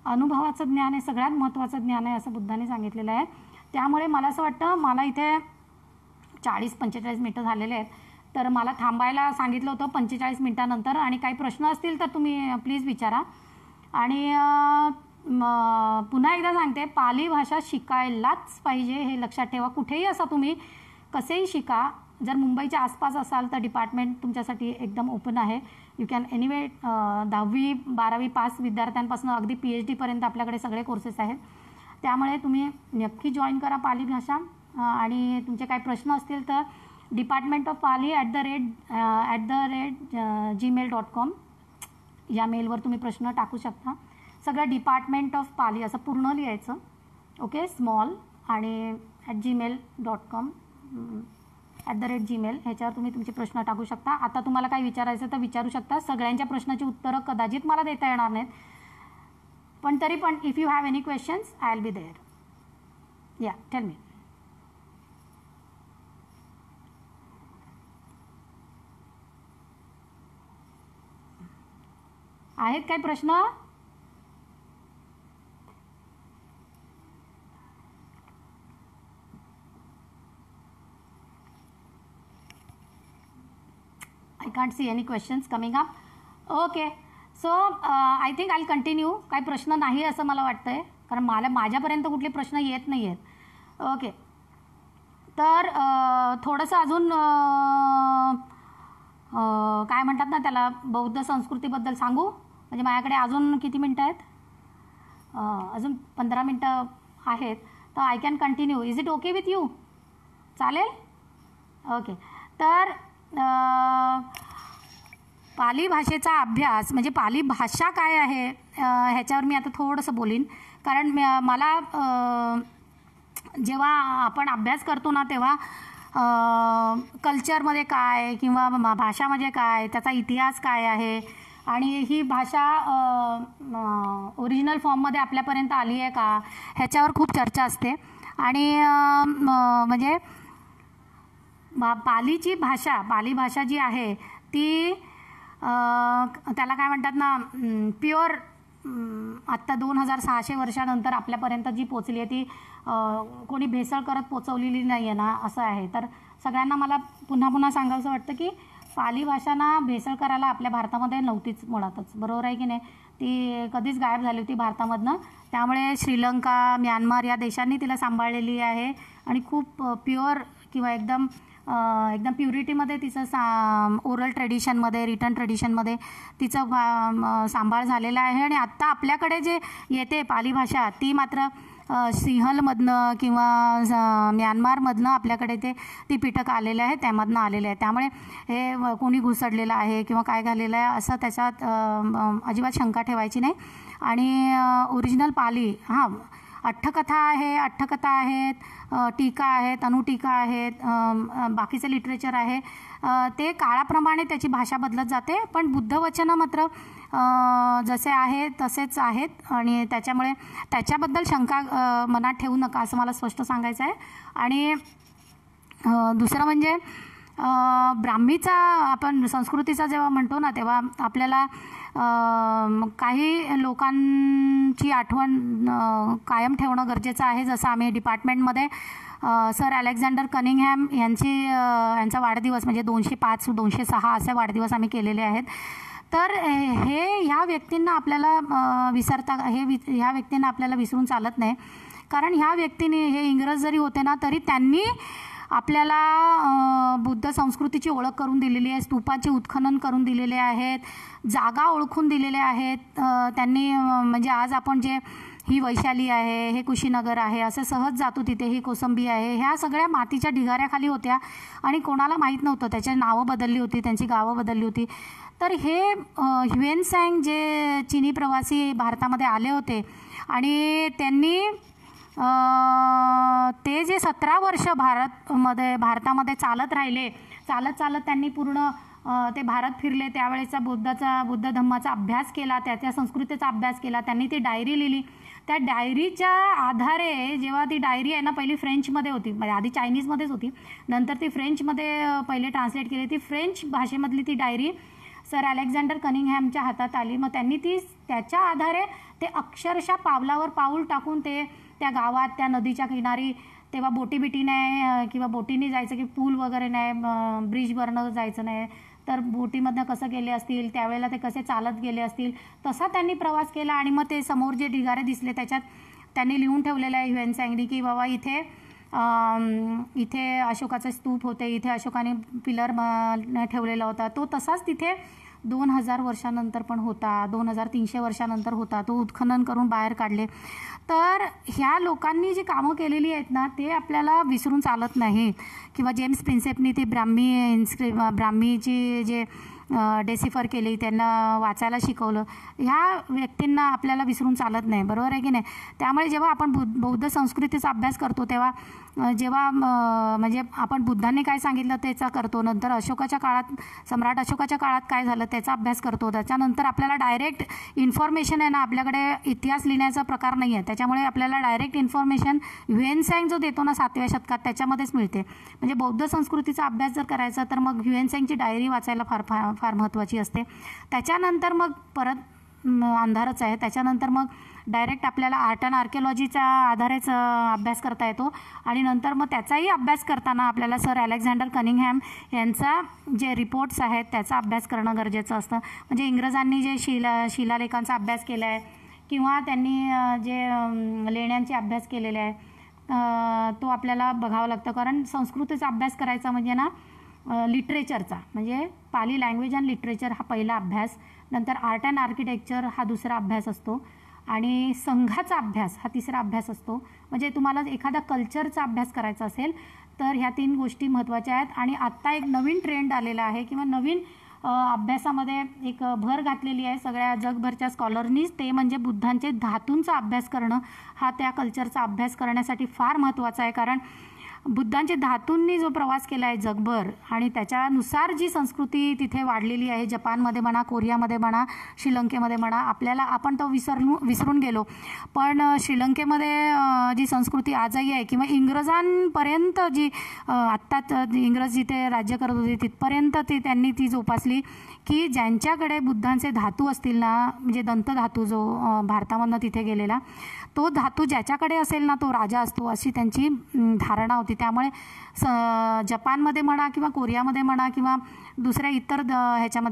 अनुभवाचं ज्ञान हे सगळ्यात महत्त्वाचं ज्ञान आहे असं बुद्धाने सांगितलेलं आहे. त्यामुळे मला असं वाटतं, मला इथे 40-45 मिनटं झालेले आहेत, तर मला थांबायला सांगितलं होतं 45 मिनटानंतर. आणि काही प्रश्न असतील तर तुम्ही प्लीज विचारा. आणि पुन्हा एकदा सांगते, पाली भाषा शिकायलाच पाहिजे, हे लक्षात ठेवा. कुठेही असा तुम्ही कसेही शिका. जर मुंबईच्या आसपास असाल तर डिपार्टमेंट तुमच्यासाठी एकदम ओपन आहे. यू कॅन एनिवे 10वी 12वी पास विद्यार्थ्यांपासून अगदी PhD पर्यंत आपल्याकडे सगळे कोर्सेस आहेत. त्यामुळे तुम्ही नक्की जॉईन करा पाली भाषा. आणि तुमचे काही प्रश्न असतील तर departmentofpali@gmail.com या मेलवर तुम्ही प्रश्न टाकू शकता. सगळं डिपार्टमेंट ऑफ पाली असं पूर्ण लिहायचं, ओके, स्मॉल, आणि @gmail.com @gmail ह्याच्यावर तुम्ही तुमचे प्रश्न टाकू शकता. आता तुम्हाला काही विचारायचं तर विचारू शकता. सगळ्यांच्या प्रश्नाची उत्तरं कदाचित मला देता येणार नाहीत, पण तरी पण if you have any questions I will be there. Yeah, tell me. आहेत काही प्रश्न? I can't see any questions coming up. Okay, so I think I'll continue. काही प्रश्न नाही असं मला वाटतंय, कारण माझ्यापर्यंत कुठले प्रश्न येत नाही आहेत. ओके, तर थोडंसं अजून काय म्हणतात ना त्याला, बौद्ध संस्कृतीबद्दल सांगू. म्हणजे माझ्याकडे अजून किती मिनटं आहेत? अजून 15 मिनटं आहेत, तर I can continue. Is it okay with you? चालेल? ओके, तर पाली भाषेचा अभ्यास म्हणजे पाली भाषा काय आहे ह्याच्यावर मी आता थोडंसं बोलीन. कारण मला जेव्हा आपण अभ्यास करतो ना तेव्हा कल्चरमध्ये काय किंवा भाषा म्हणजे काय, त्याचा इतिहास काय आहे, आणि ही भाषा ओरिजिनल फॉर्ममध्ये आपल्यापर्यंत आली आहे का, ह्याच्यावर खूप चर्चा असते. आणि म्हणजे पाली भाषा जी आहे ती त्याला काय म्हणतात ना, प्युअर आत्ता 2600 वर्षानंतर आपल्यापर्यंत जी पोचली आहे ती कोणी भेसळ करत पोचवलेली नाही आहे ना, असं आहे. तर सगळ्यांना मला पुन्हा पुन्हा सांगावंसं वाटतं की पाली भाषा ना भेसळ करायला आपल्या भारतामध्ये नव्हतीच मुळातच, बरोबर आहे की नाही. ती कधीच गायब झाली होती भारतामधनं. त्यामुळे श्रीलंका, म्यानमार या देशांनी तिला सांभाळलेली आहे आणि खूप प्युअर किंवा एकदम प्युरिटीमध्ये तिचं ओरल ट्रेडिशनमध्ये, रिटर्न ट्रेडिशनमध्ये तिचं सांभाळ झालेला आहे. आणि आत्ता आपल्याकडे जे येते पाली भाषा ती मात्र सिंहलमधनं किंवा म्यानमारमधनं आपल्याकडे ती पिटक आलेलं आहे, त्यामधनं आलेलं आहे. त्यामुळे हे कोणी घुसडलेलं आहे किंवा काय झालेलं आहे असं त्याच्यात अजिबात शंका ठेवायची नाही. आणि ओरिजिनल पाली, हां, अट्टकथा आहेत, टीका आहेत, अनुटीका आहेत, बाकीचं लिटरेचर आहे. ते काळाप्रमाणे त्याची भाषा बदलत जाते, पण बुद्धवचनं मात्र जसे आहेत तसेच आहेत. आणि त्याच्यामुळे त्याच्याबद्दल शंका मनात ठेवू नका असं मला स्पष्ट सांगायचं आहे. आणि दुसरं म्हणजे ब्राह्मीचा आपण संस्कृतीचा जेव्हा म्हणतो ना तेव्हा आपल्याला काही लोकांची आठवण कायम ठेवणं गरजेचं आहे. जसं आम्ही डिपार्टमेंटमध्ये सर अलेक्झांडर कनिंगहॅम यांचा वाढदिवस म्हणजे 205, 206 असे वाढदिवस आम्ही केलेले आहेत. तर ह्या व्यक्तींना आपल्याला ह्या व्यक्तींना आपल्याला विसरून चालत नाही. कारण ह्या व्यक्तींनी, हे इंग्रज जरी होते ना तरी त्यांनी आपल्याला बुद्ध संस्कृतीची ओळख करून दिलेली आहे, स्तूपाचे उत्खनन करून दिलेले आहेत, जागा ओळखून दिलेल्या आहेत त्यांनी. म्हणजे आज आपण जे ही वैशाली आहे, हे कुशीनगर आहे, असं सहज जातो तिथे, ही कोसंबी आहे, ह्या सगळ्या मातीच्या ढिगाऱ्याखाली होत्या आणि कोणाला माहीत नव्हतं. त्याची नावं बदलली होती, त्यांची गावं बदलली होती. तर हे ह्युएनसँग जे चीनी प्रवासी भारतामध्ये आले होते आणि त्यांनी ते जे 17 वर्ष भारतामध्ये चालत राहिले, चालत त्यांनी पूर्ण ते भारत फिरले. त्यावेळेचा बुद्ध धम्माचा अभ्यास केला, त्या संस्कृतीचा अभ्यास केला. त्यांनी ती डायरी लिहिली. त्या डायरीच्या आधारे, जेव्हा ती डायरी आहे ना पहिली फ्रेंचमध्ये होती, म्हणजे आधी चायनीजमध्येच होती, नंतर ती फ्रेंचमध्ये पहिले ट्रान्सलेट केली. ती फ्रेंच भाषेमधली ती डायरी सर अलेक्झांडर कनिंगहॅमच्या हातात आली. मग त्यांनी त्याच्या आधारे ते अक्षरशः पावलावर पाऊल टाकून त्या गावात, त्या नदीच्या किनारी, तेव्हा बोटी नाही किंवा बोटीने जायचं की पूल वगैरे नाही, ब्रिजवरनं जायचं नाही, तर बोटीमधनं कसं गेले असतील, त्यावेळेला ते कसे चालत गेले असतील, तसा त्यांनी प्रवास केला. आणि मग ते समोर जे ढिगारे दिसले त्याच्यात त्यांनी लिहून ठेवलेलं आहे ह्युएन की बाबा इथे अशोकाचे स्तूप होते, इथे अशोकाने पिलर ठेवलेला होता. तो तसाच तिथे 2000 वर्षानंतर पण होता, 2300 वर्षानंतर होता. तो उत्खनन करून बाहेर काढले. तर ह्या लोकांनी जी कामं केलेली आहेत ना, ते आपल्याला विसरून चालत नाहीत. किंवा जेम्स प्रिन्सेपनी ते ब्राह्मीची जे डेसिफर केली, त्यांना वाचायला शिकवलं, ह्या व्यक्तींना आपल्याला विसरून चालत नाही, बरोबर आहे की नाही. त्यामुळे जेव्हा आपण बौद्ध संस्कृतीचा अभ्यास करतो तेव्हा म्हणजे आपण बुद्धांनी काय सांगितलं त्याचा करतो, नंतर अशोकाच्या काळात, सम्राट अशोकाच्या काळात काय झालं त्याचा अभ्यास करतो. त्याच्यानंतर आपल्याला डायरेक्ट इन्फॉर्मेशन आहे ना, आपल्याकडे इतिहास लिहिण्याचा प्रकार नाही आहे, त्याच्यामुळे आपल्याला डायरेक्ट इन्फॉर्मेशन ह्युएन जो देतो ना 7व्या शतकात त्याच्यामध्येच मिळते. म्हणजे बौद्ध संस्कृतीचा अभ्यास जर करायचा तर मग ह्युएन डायरी वाचायला फार महत्त्वाची असते. त्याच्यानंतर मग परत अंधारच आहे. त्याच्यानंतर मग डायरेक्ट आपल्याला आर्ट अँड आर्किओलॉजीच्या आधारेच अभ्यास करता येतो. आणि नंतर मग त्याचाही अभ्यास करताना आपल्याला सर अलेक्झांडर कनिंगहॅम यांचा जे रिपोर्ट्स आहेत त्याचा अभ्यास करणं गरजेचं असतं. म्हणजे इंग्रजांनी जे शिलालेखांचा अभ्यास केला आहे किंवा त्यांनी जे लेण्यांचे अभ्यास केलेले आहे तो आपल्याला बघावं लागतं. कारण संस्कृतीचा अभ्यास करायचा म्हणजे ना लिटरेचरचा, म्हणजे पाली लँग्वेज अँड लिटरेचर हा पहिला अभ्यास, नंतर आर्ट अँड आर्किटेक्चर हा दुसरा अभ्यास असतो आणि संघाचा अभ्यास हा तिसरा अभ्यास असतो. म्हणजे तुम्हाला एखादा कल्चरचा अभ्यास करायचा असेल तर ह्या 3 गोष्टी महत्त्वाच्या आहेत. आणि आत्ता एक नवीन ट्रेंड आलेला आहे किंवा नवीन अभ्यासामध्ये एक भर घातलेली आहे सगळ्या जगभरच्या स्कॉलरनीच, ते म्हणजे बुद्धांचे धातूंचा अभ्यास करणं हा त्या कल्चरचा अभ्यास करण्यासाठी फार महत्त्वाचा आहे. कारण बुद्धांचे धातूंनी जो प्रवास केला आहे जगभर आणि त्याच्यानुसार जी संस्कृती तिथे वाढलेली आहे, जपानमध्ये म्हणा, कोरियामध्ये म्हणा, श्रीलंकेमध्ये म्हणा, आपण तो विसरून गेलो. पण श्रीलंकेमध्ये जी संस्कृती आजही आहे किंवा इंग्रजांपर्यंत जी आत्ताच इंग्रज जिथे राज्य करत होते तिथपर्यंत त्यांनी ती जोपासली की ज्यांच्याकडे बुद्धांचे धातू असतील ना, म्हणजे दंतधातू जो भारतामधनं तिथे गेलेला, तो धातू ज्याच्याकडे असेल ना तो राजा असतो अशी त्यांची धारणा होती. त्यामुळे जपानमध्ये म्हणा किंवा कोरियामध्ये म्हणा किंवा दुसऱ्या इतर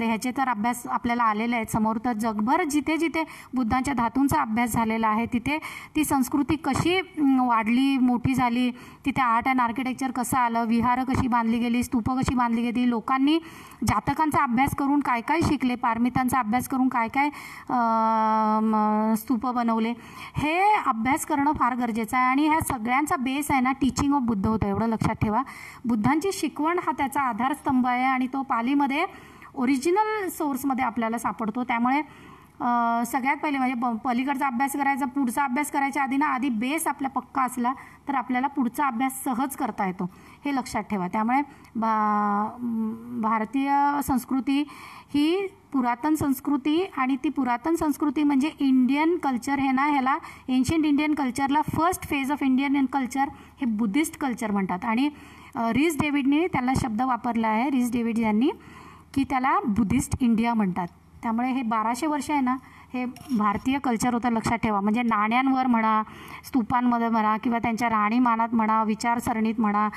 ह्याचे तर अभ्यास आपल्याला आलेले आहेत समोर. तर जगभर जिथे जिथे बुद्धांच्या धातूंचा अभ्यास झालेला आहे तिथे ती संस्कृती कशी वाढली, मोठी झाली, तिथे आर्ट अँड आर्किटेक्चर कसं आलं, विहारं कशी बांधली गेली, स्तूपं कशी बांधली गेली, लोकांनी जातकांचा अभ्यास करून काय काय शिकले, पारमितांचा अभ्यास करून काय काय स्तूपं बनवले, हे अभ्यास करणं फार गरजेचं आहे. आणि ह्या सगळ्यांचा बेस आहे ना टीचिंग ऑफ बुद्ध होतं, एवढं लक्षात ठेवा. बुद्धांची शिकवण हा त्याचा आधारस्तंभ आहे आणि तो पालीमध्ये ओरिजिनल सोर्समध्ये आपल्याला सापडतो. त्यामुळे सगळ्यात पहिले म्हणजे पलीकडचा अभ्यास करायचा, पुढचा अभ्यास करायच्या आधी ना आधी बेस आपला पक्का असला तर आपल्याला पुढचा अभ्यास सहज करता येतो, हे लक्षात ठेवा. त्यामुळे भारतीय संस्कृती ही पुरातन संस्कृती आणि ती पुरातन संस्कृती म्हणजे इंडियन कल्चर हे ना, ह्याला एन्शियंट इंडियन कल्चरला first phase of Indian culture हे बुद्धिस्ट कल्चर म्हणतात. आणि रिस डेव्हिडने त्याला शब्द वापरला आहे, रिस डेव्हिड यांनी, की त्याला बुद्धिस्ट इंडिया म्हणतात. त्यामुळे हे 1200 वर्ष आहे ना हे भारतीय कल्चर होतं, लक्षात ठेवा. म्हणजे नाण्यांवर म्हणा, स्तूपांमध्ये म्हणा किंवा त्यांच्या राहणीमानात म्हणा, विचारसरणीत म्हणा,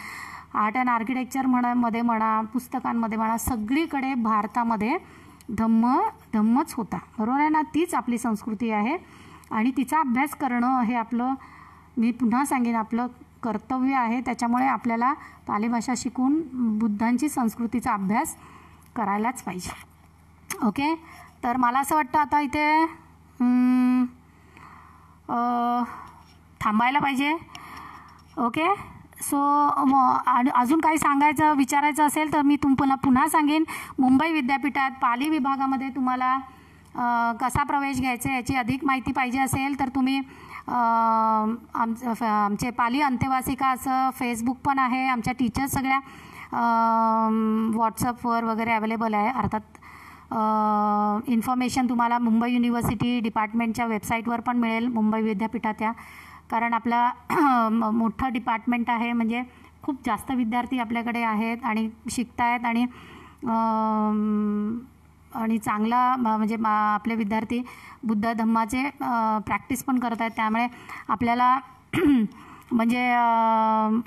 आर्ट अँड आर्किटेक्चर मध्ये म्हणा, पुस्तकांमध्ये म्हणा, सगळीकडे भारतामध्ये धम्मच होता, बरोबर आहे ना. तीच आपली संस्कृती आहे आणि तिचा अभ्यास करणं हे आपलं, मी पुन्हा सांगेन, आपलं कर्तव्य आहे. त्याच्यामुळे आपल्याला पाली भाषा शिकून बुद्धांची संस्कृतीचा अभ्यास करायलाच पाहिजे. ओके, तर मला असं वाटतं आता इथे थांबायला पाहिजे. ओके, सो अजून काही सांगायचं विचारायचं असेल तर मी पुन्हा सांगेन. मुंबई विद्यापीठात पाली विभागामध्ये तुम्हाला कसा प्रवेश घ्यायचा याची अधिक माहिती पाहिजे असेल तर तुम्ही आमचे पाली अंतेवासिका असं फेसबुक पण आहे, आमच्या टीचर्स सगळ्या व्हॉट्सअपवर वगैरे अवेलेबल आहे. अर्थात इन्फॉर्मेशन तुम्हाला मुंबई युनिव्हर्सिटी डिपार्टमेंटच्या वेबसाईटवर पण मिळेल, मुंबई विद्यापीठाच्या. कारण आपला मोठं डिपार्टमेंट आहे, म्हणजे खूप जास्त विद्यार्थी आपल्याकडे आहेत आणि शिकतायत आणि चांगला म्हणजे आपले विद्यार्थी बुद्ध धम्माचे प्रॅक्टिस पण करत आहेत. त्यामुळे आपल्याला म्हणजे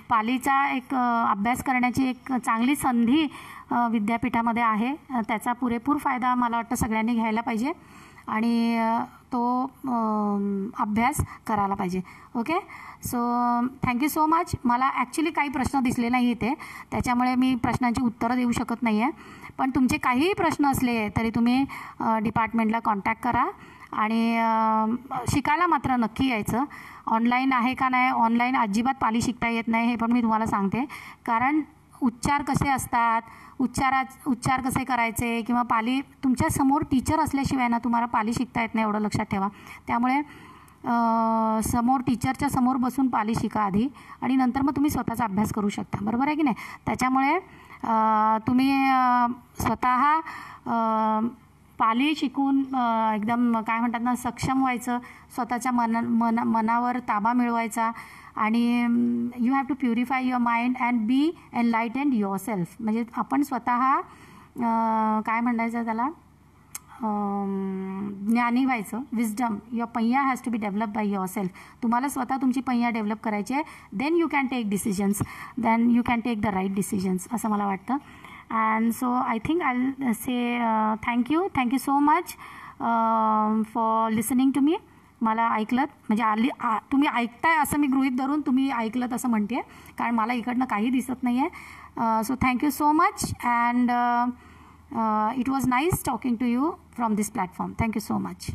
पालीचा एक अभ्यास करण्याची एक चांगली संधी विद्यापीठामध्ये आहे, त्याचा पुरेपूर फायदा मला वाटतं सगळ्यांनी घ्यायला पाहिजे आणि तो अभ्यास करायला पाहिजे. Okay, so thank you so much. मला ॲक्च्युली काही प्रश्न दिसले नाही इथे, त्याच्यामुळे मी प्रश्नांची उत्तरं देऊ शकत नाही आहे. पण तुमचे काहीही प्रश्न असले तरी तुम्ही डिपार्टमेंटला कॉन्टॅक्ट करा आणि शिकायला मात्र नक्की यायचं. ऑनलाईन आहे का नाही, ऑनलाईन अजिबात पाली शिकता येत नाही हे पण मी तुम्हाला सांगते. कारण उच्चार कसे असतात, उच्चार कसे करायचे किंवा पाली तुमच्या समोर टीचर असल्याशिवाय ना तुम्हाला पाली शिकता येत नाही, एवढं लक्षात ठेवा. त्यामुळे समोर टीचरच्या समोर बसून पाली शिका आधी आणि नंतर मग तुम्ही स्वतःचा अभ्यास करू शकता. बरोबर आहे की नाही? त्याच्यामुळे तुम्ही स्वतः पाली शिकून एकदम काय म्हणतात ना, सक्षम व्हायचं, स्वतःच्या मनावर ताबा मिळवायचा आणि you have to purify your mind and be enlightened yourself. म्हणजे आपण स्वतः काय म्हणायचं त्याला, ज्ञानी व्हायचं. विजडम, युअर पहिया has to be develop by yourself. तुम्हाला स्वतः तुमची पहिया डेव्हलप करायची आहे. Then you can take decisions, then you can take the right decisions, असं मला वाटतं. And so I think I'll say thank you so much for listening to me. मला ऐकलं म्हणजे तुम्ही ऐकताय असं मी गृहीत धरून तुम्ही ऐकलं असं म्हणते, कारण मला इकडनं काही दिसत नाही आहे. So thank you so much and it was nice talking to you from this platform. Thank you so much.